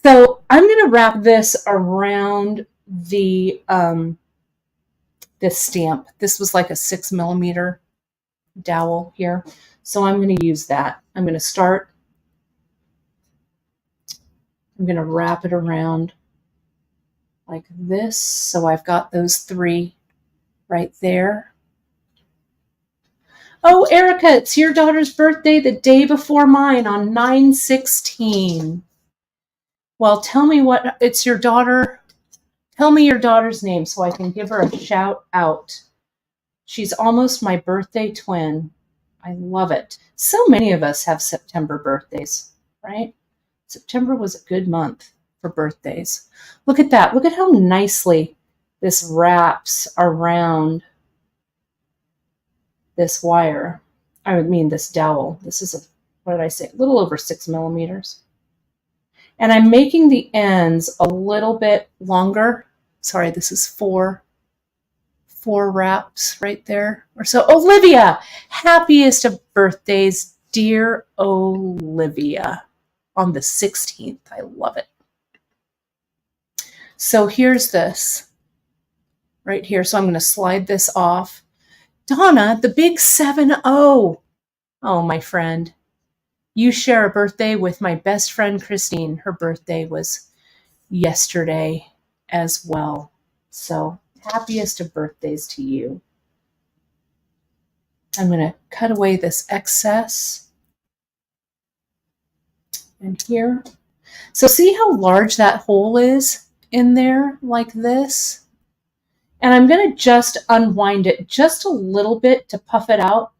So I'm going to wrap this around the this stamp. This was like a 6mm dowel here. So I'm going to use that. I'm going to wrap it around like this. So I've got those 3 right there. Oh, Erica, it's your daughter's birthday the day before mine on 9/16. Well, tell me what it's your daughter. Tell me your daughter's name so I can give her a shout out. She's almost my birthday twin. I love it. So many of us have September birthdays, right? September was a good month for birthdays. Look at that. Look at how nicely this wraps around this wire. I mean, this dowel. This is what did I say? A little over 6 millimeters. And I'm making the ends a little bit longer. Sorry, this is four wraps right there. Or so. Olivia, happiest of birthdays, dear Olivia, on the 16th. I love it. So here's this right here. So I'm going to slide this off. Donna, the big 7-0. Oh, my friend. You share a birthday with my best friend, Christine. Her birthday was yesterday as well. So happiest of birthdays to you. I'm going to cut away this excess. And here. So see how large that hole is in there like this? And I'm going to just unwind it just a little bit to puff it out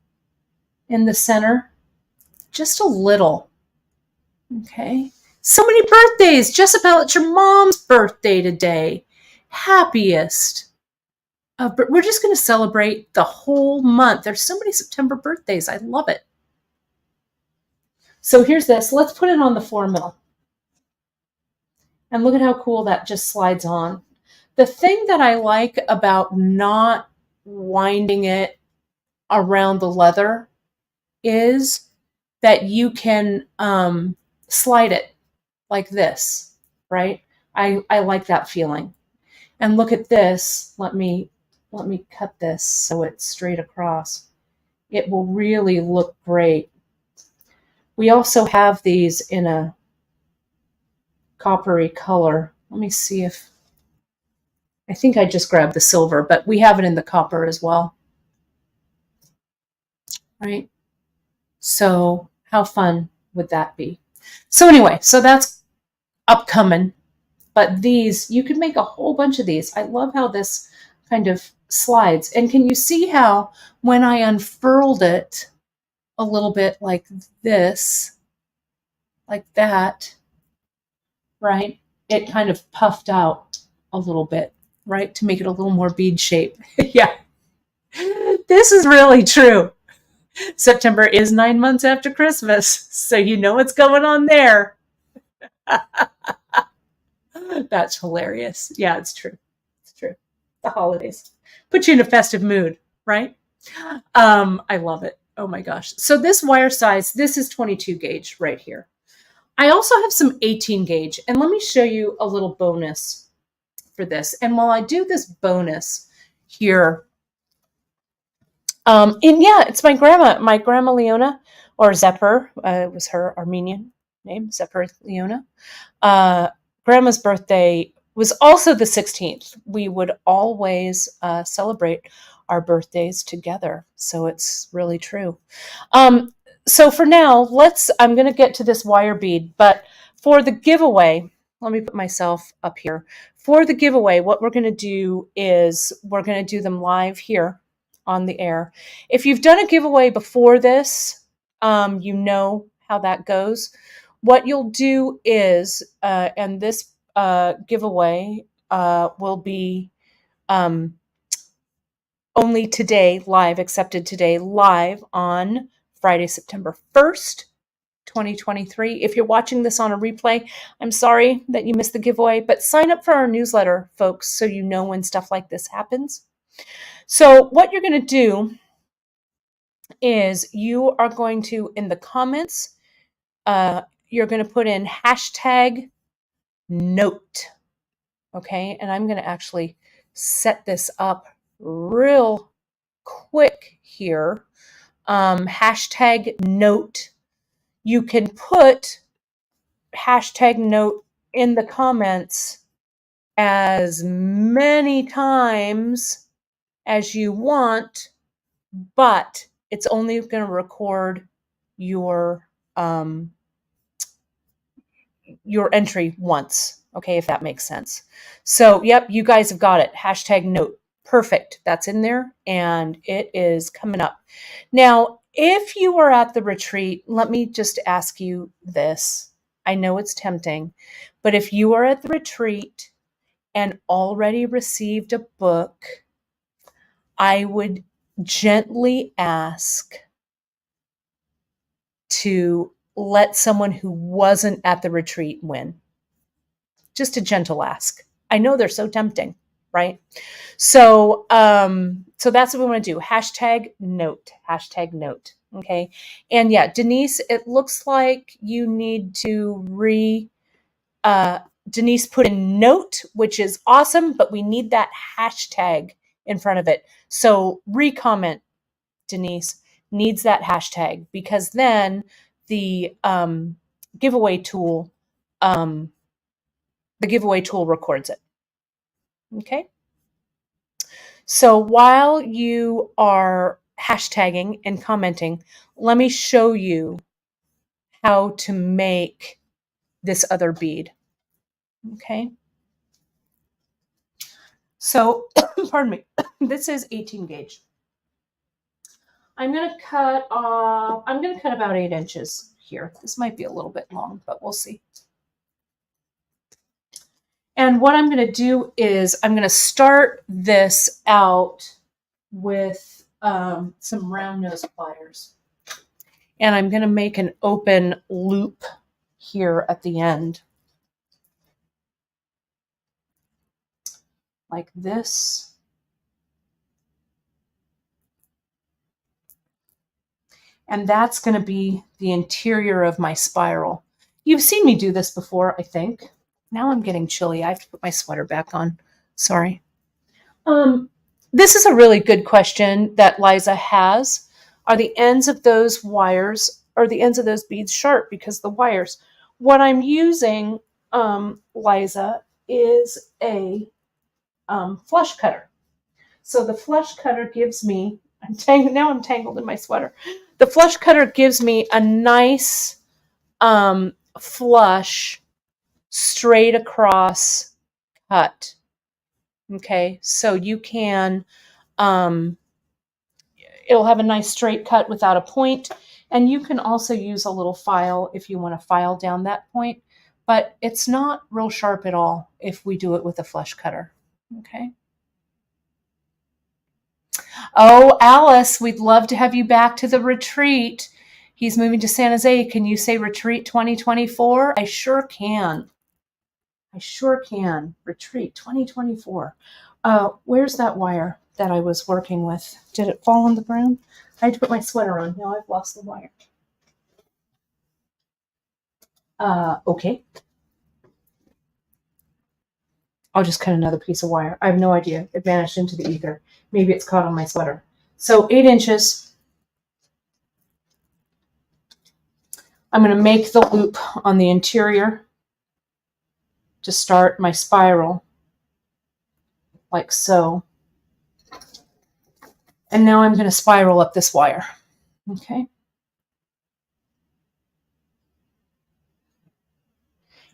in the center. Just a little. Okay. So many birthdays. Jezebel, it's your mom's birthday today. Happiest. But we're just going to celebrate the whole month. There's so many September birthdays. I love it. So here's this. Let's put it on the 4 mil. And look at how cool that just slides on. The thing that I like about not winding it around the leather is that you can slide it like this, right? I like that feeling. And look at this. Let me cut this so it's straight across. It will really look great. We also have these in a coppery color. Let me see if, I think I just grabbed the silver, but we have it in the copper as well. Right? So how fun would that be? So anyway, so that's upcoming. But these, you could make a whole bunch of these. I love how this kind of slides. And can you see how when I unfurled it a little bit like this, like that, right? It kind of puffed out a little bit, right? To make it a little more bead shape. Yeah. This is really true. September is 9 months after Christmas, so you know what's going on there. That's hilarious. Yeah, it's true. It's true. The holidays put you in a festive mood, right? I love it. Oh my gosh. So this wire size, this is 22 gauge right here. I also have some 18 gauge, and let me show you a little bonus for this. And while I do this bonus here, it's my grandma Leona, or Zephyr, was her Armenian name, Zephyr Leona. Grandma's birthday was also the 16th. We would always celebrate our birthdays together. So it's really true. So for now, I'm going to get to this wire bead, but for the giveaway, let me put myself up here. For the giveaway, what we're going to do is we're going to do them live here on the air. If you've done a giveaway before this, you know how that goes. What you'll do is, and this giveaway will be only today live, accepted today live on Friday, September 1st, 2023. If you're watching this on a replay, I'm sorry that you missed the giveaway, but sign up for our newsletter, folks, so you know when stuff like this happens. So what you're going to do is you are going to, in the comments, you're going to put in hashtag note. Okay, and I'm going to actually set this up real quick here. Hashtag note. You can put hashtag note in the comments as many times as you want, but it's only going to record your entry once. Okay, if that makes sense. So, yep, you guys have got it. Hashtag note. Perfect. That's in there and it is coming up. Now, if you are at the retreat, let me just ask you this. I know it's tempting, but if you are at the retreat and already received a book, I would gently ask to let someone who wasn't at the retreat win. Just a gentle ask. I know they're so tempting, right? So, so that's what we want to do. Hashtag note. Okay. And yeah, Denise, it looks like you need to Denise put in note, which is awesome, but we need that hashtag in front of it. So recomment, Denise, needs that hashtag because then the giveaway tool records it. Okay. So while you are hashtagging and commenting, let me show you how to make this other bead. Okay. So, pardon me, this is 18 gauge. I'm going to cut about 8 inches here. This might be a little bit long, but we'll see. And what I'm going to do is I'm going to start this out with some round nose pliers. And I'm going to make an open loop here at the end. Like this. And that's going to be the interior of my spiral. You've seen me do this before, I think. Now I'm getting chilly. I have to put my sweater back on. Sorry. This is a really good question that Liza has. Are the ends of those wires, or the ends of those beads sharp because the wires? What I'm using, Liza, is a flush cutter. So the flush cutter gives me, now I'm tangled in my sweater. The flush cutter gives me a nice flush, straight across cut. Okay, so you can, it'll have a nice straight cut without a point. And you can also use a little file if you want to file down that point. But it's not real sharp at all if we do it with a flush cutter. Okay. Oh, Alice, we'd love to have you back to the retreat. He's moving to San Jose. Can you say retreat 2024? I sure can. Retreat 2024. Where's that wire that I was working with? Did it fall on the ground? I had to put my sweater on. Now I've lost the wire. Okay. I'll just cut another piece of wire. I have no idea. It vanished into the ether. Maybe it's caught on my sweater. So 8 inches. I'm going to make the loop on the interior to start my spiral, like so. And now I'm going to spiral up this wire. Okay.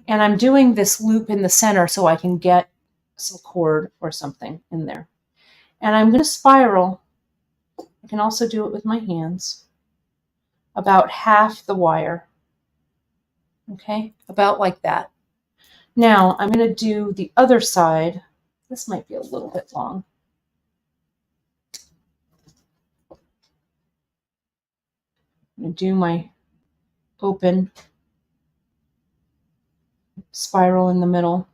And I'm doing this loop in the center so I can get some cord or something in there. And I'm going to spiral. I can also do it with my hands. About half the wire. Okay, about like that. Now I'm going to do the other side. This might be a little bit long. I'm going to do my open spiral in the middle.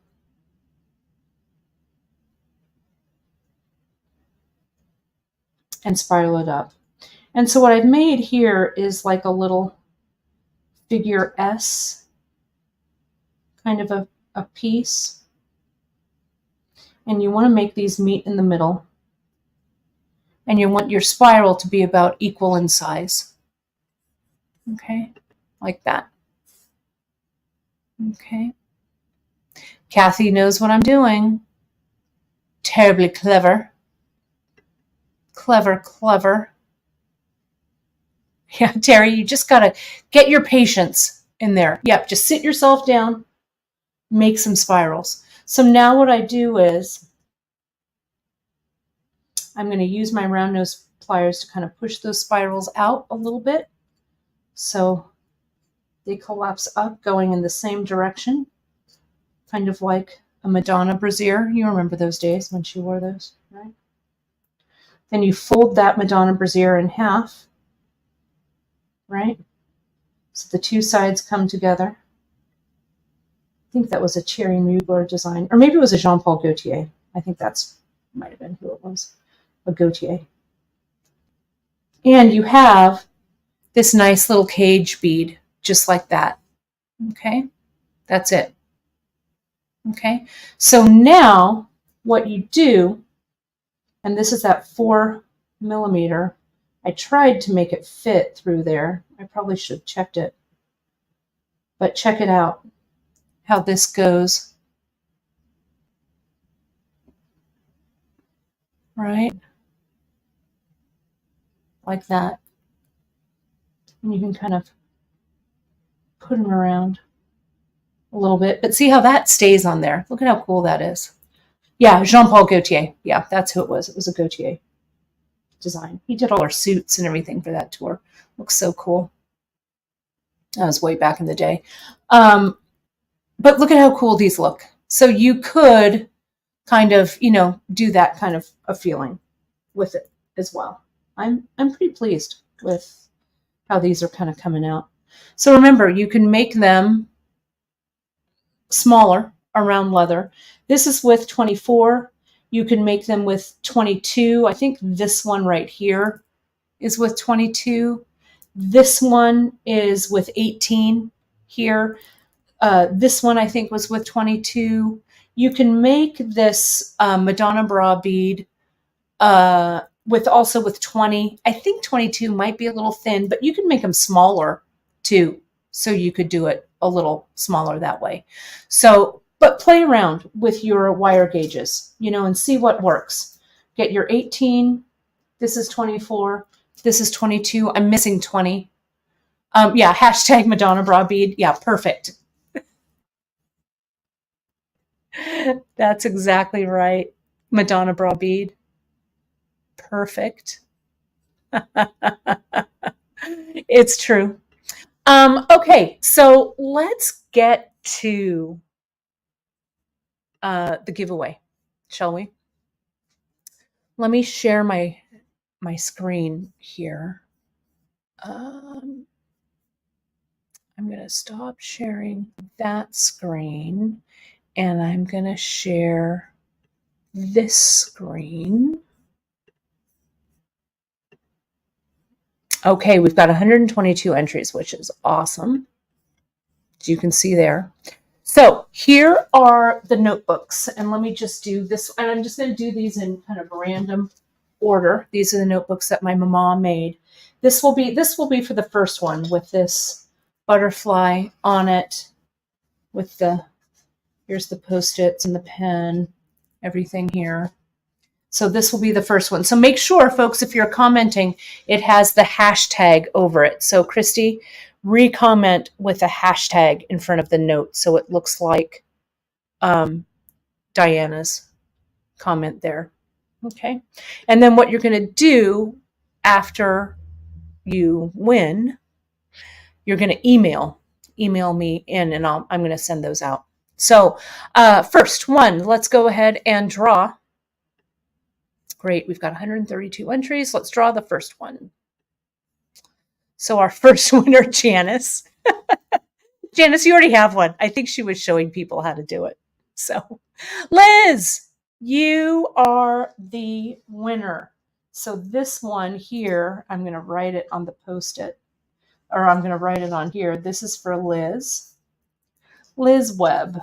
And spiral it up. And so what I've made here is like a little figure S, kind of a piece. And you want to make these meet in the middle. And you want your spiral to be about equal in size. Okay, like that. Okay. Kathy knows what I'm doing. Terribly clever. Clever. Yeah, Terry, you just got to get your patience in there. Yep, just sit yourself down, make some spirals. So now what I do is I'm going to use my round nose pliers to kind of push those spirals out a little bit so they collapse up going in the same direction, kind of like a Madonna brassiere. You remember those days when she wore those, right? Then you fold that Madonna brassiere in half, right? So the two sides come together. I think that was a Thierry Mugler design, or maybe it was a Jean-Paul Gaultier. I think that's might have been who it was, a Gaultier. And you have this nice little cage bead, just like that. Okay, that's it. Okay, so now what you do, and this is that 4mm. I tried to make it fit through there. I probably should have checked it. But check it out, how this goes. Right? Like that. And you can kind of put them around a little bit. But see how that stays on there. Look at how cool that is. Yeah, Jean-Paul Gaultier. Yeah, that's who it was. It was a Gaultier design. He did all our suits and everything for that tour. Looks so cool. That was way back in the day. But look at how cool these look. So you could kind of, do that kind of a feeling with it as well. I'm pretty pleased with how these are kind of coming out. So remember, you can make them smaller around leather. This is with 24. You can make them with 22. I think this one right here is with 22. This one is with 18 here. This one I think was with 22. You can make this Madonna bra bead with 20. I think 22 might be a little thin, but you can make them smaller too. So you could do it a little smaller that way. So, but play around with your wire gauges, and see what works. Get your 18. This is 24. This is 22. I'm missing 20. Yeah, hashtag Madonna bra bead. Yeah, perfect. That's exactly right. Madonna bra bead. Perfect. It's true. Okay, so let's get to the giveaway, shall we? Let me share my screen here. I'm going to stop sharing that screen, and I'm going to share this screen. Okay, we've got 122 entries, which is awesome. As you can see there. So here are the notebooks, and let me just do this, and I'm just going to do these in kind of random order. These are the notebooks that my mama made. This will be for the first one with this butterfly on it, with here's the Post-its and the pen, everything here. So this will be the first one. So make sure, folks, if you're commenting, it has the hashtag over it. So Christy, re-comment with a hashtag in front of the note so it looks like Diana's comment there. Okay. And then what you're going to do after you win, you're going to email me in, and I'm going to send those out. So first one, let's go ahead and draw. Great. We've got 132 entries. Let's draw the first one. So our first winner, Janice. Janice, you already have one. I think she was showing people how to do it. So Liz, you are the winner. So this one here, I'm going to write it on the Post-it, or I'm going to write it on here. This is for Liz. Liz Webb.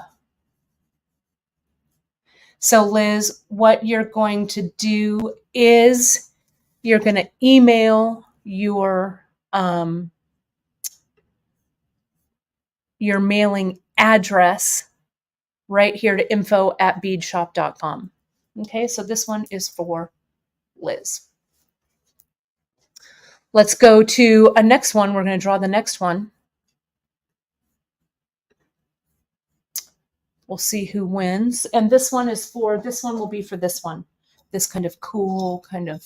So Liz, what you're going to do is you're going to email your mailing address right here to info@beadshop.com. Okay, so this one is for Liz. Let's go to a next one. We're going to draw the next one. We'll see who wins. And this one will be for this one. This kind of cool, kind of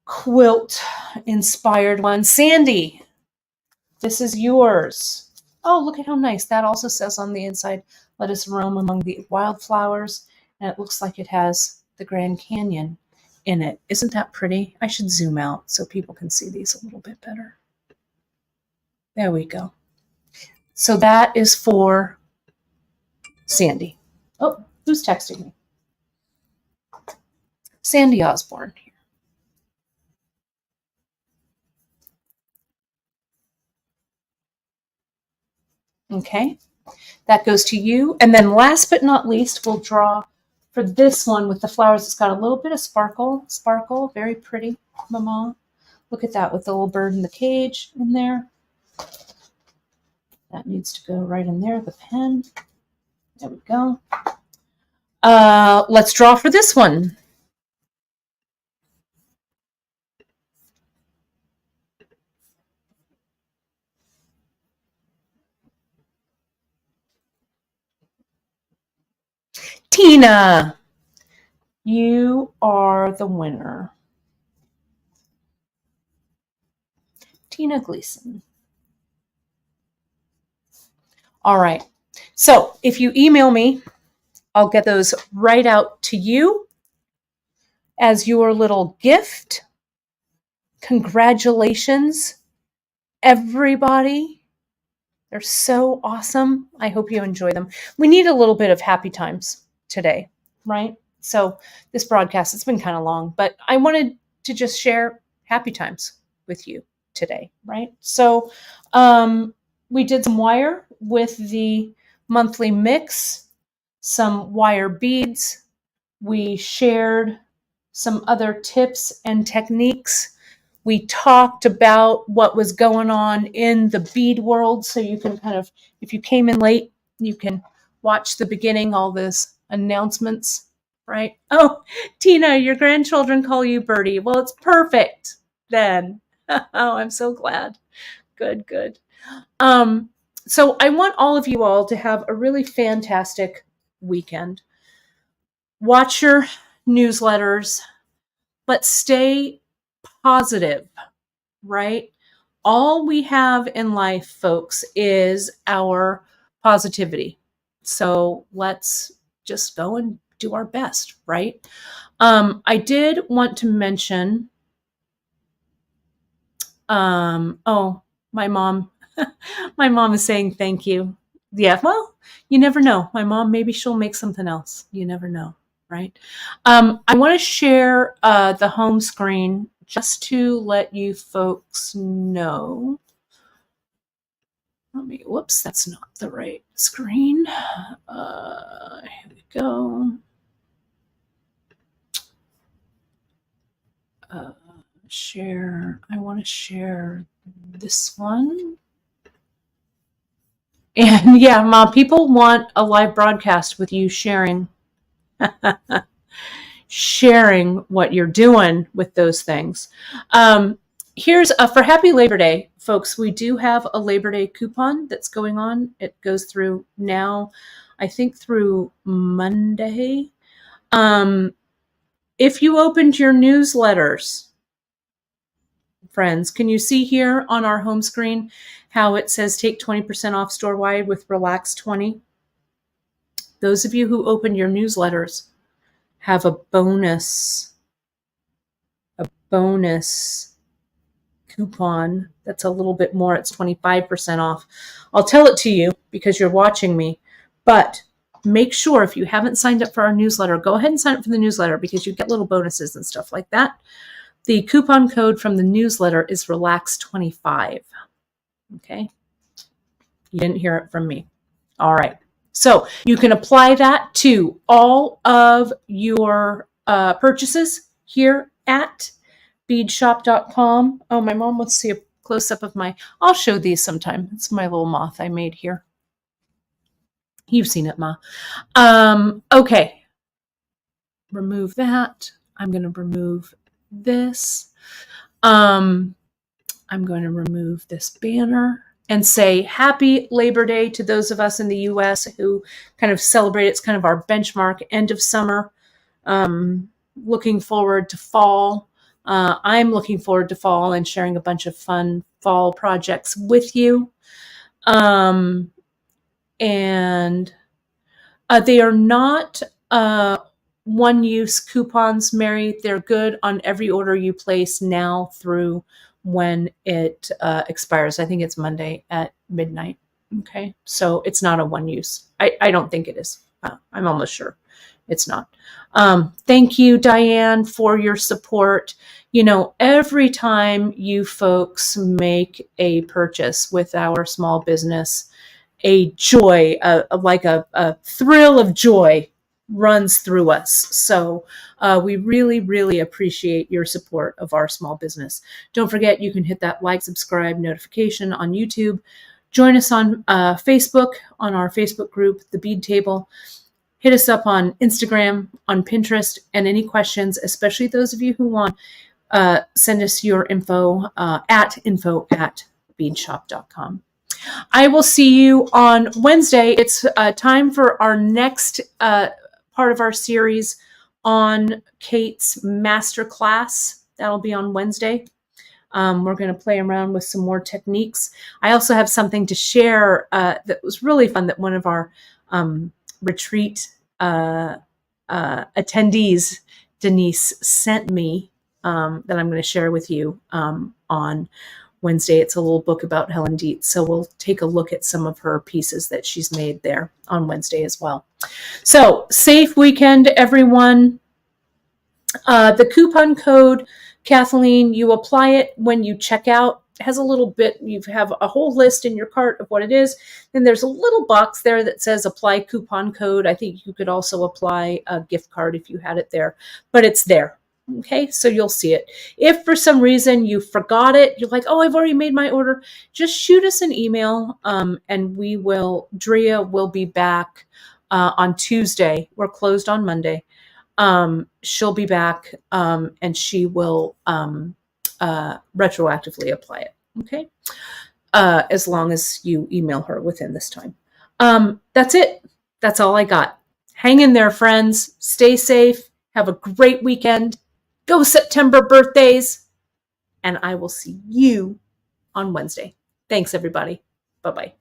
quilt inspired one. Sandy, this is yours. Oh, look at how nice. That also says on the inside, let us roam among the wildflowers. And it looks like it has the Grand Canyon in it. Isn't that pretty? I should zoom out so people can see these a little bit better. There we go. So that is for Sandy. Oh, who's texting me? Sandy Osborne. Okay, that goes to you. And then last but not least, we'll draw for this one with the flowers. It's got a little bit of sparkle, very pretty, Mama. Look at that with the little bird in the cage in there. That needs to go right in there, the pen. There we go. Let's draw for this one. Tina, you are the winner. Tina Gleason. All right. So if you email me, I'll get those right out to you as your little gift. Congratulations, everybody. They're so awesome. I hope you enjoy them. We need a little bit of happy times today, right? So this broadcast, it's been kind of long, but I wanted to just share happy times with you today, right? So we did some wire with the monthly mix, some wire beads. We shared some other tips and techniques. We talked about what was going on in the bead world. So you can kind of, if you came in late, you can watch the beginning, all those announcements, right? Oh, Tina, your grandchildren call you Birdie. Well, it's perfect then. Oh, I'm so glad. Good, good. So I want all of you all to have a really fantastic weekend. Watch your newsletters, but stay positive, right? All we have in life, folks, is our positivity. So let's just go and do our best, right? I did want to mention, oh, my mom, my mom is saying thank you. Yeah, well, you never know. My mom, maybe she'll make something else. You never know, right? I want to share the home screen just to let you folks know. Whoops, that's not the right screen. Here we go. Share. I want to share this one. And yeah, Mom, people want a live broadcast with you sharing sharing what you're doing with those things. Here's for Happy Labor Day, folks. We do have a Labor Day coupon that's going on. It goes through now, I think through Monday. If you opened your newsletters, friends, can you see here on our home screen how it says take 20% off store-wide with Relax 20? Those of you who opened your newsletters have a bonus coupon that's a little bit more. It's 25% off. I'll tell it to you because you're watching me, but make sure if you haven't signed up for our newsletter, go ahead and sign up for the newsletter because you get little bonuses and stuff like that. The coupon code from the newsletter is Relax25. Okay. You didn't hear it from me. All right. So you can apply that to all of your purchases here at beadshop.com. Oh, my mom wants to see a close-up of I'll show these sometime. It's my little moth I made here. You've seen it, Ma. Okay. Remove that. I'm going to remove this. I'm going to remove this banner and say happy Labor Day to those of us in the US who kind of celebrate. It's kind of our benchmark end of summer. Looking forward to fall. I'm looking forward to fall and sharing a bunch of fun fall projects with you. And they are not one-use coupons, Mary. They're good on every order you place now through when it expires. I think it's Monday at midnight. Okay, so it's not a one-use. I don't think it is. I'm almost sure it's not. Thank you, Diane, for your support. You know, every time you folks make a purchase with our small business, a joy, like a thrill of joy runs through us. So we really, really appreciate your support of our small business. Don't forget, you can hit that like, subscribe, notification on YouTube. Join us on Facebook, on our Facebook group, The Bead Table. Hit us up on Instagram, on Pinterest, and any questions, especially those of you who want, send us your info at info@beadshop.com. I will see you on Wednesday. It's time for our next part of our series on Kate's masterclass. That'll be on Wednesday. We're going to play around with some more techniques. I also have something to share that was really fun that one of our retreat attendees, Denise, sent me that I'm going to share with you on Wednesday. It's a little book about Helen Dietz. So we'll take a look at some of her pieces that she's made there on Wednesday as well. So safe weekend, everyone. The coupon code, Kathleen, you apply it when you check out. It has a little bit, you have a whole list in your cart of what it is. Then there's a little box there that says apply coupon code. I think you could also apply a gift card if you had it there, but it's there. Okay, so you'll see it. If for some reason you forgot it, you're like, oh, I've already made my order, just shoot us an email and Drea will be back on Tuesday. We're closed on Monday. She'll be back and she will retroactively apply it. Okay, as long as you email her within this time. That's it. That's all I got. Hang in there, friends. Stay safe. Have a great weekend. Go September birthdays. And I will see you on Wednesday. Thanks, everybody. Bye-bye.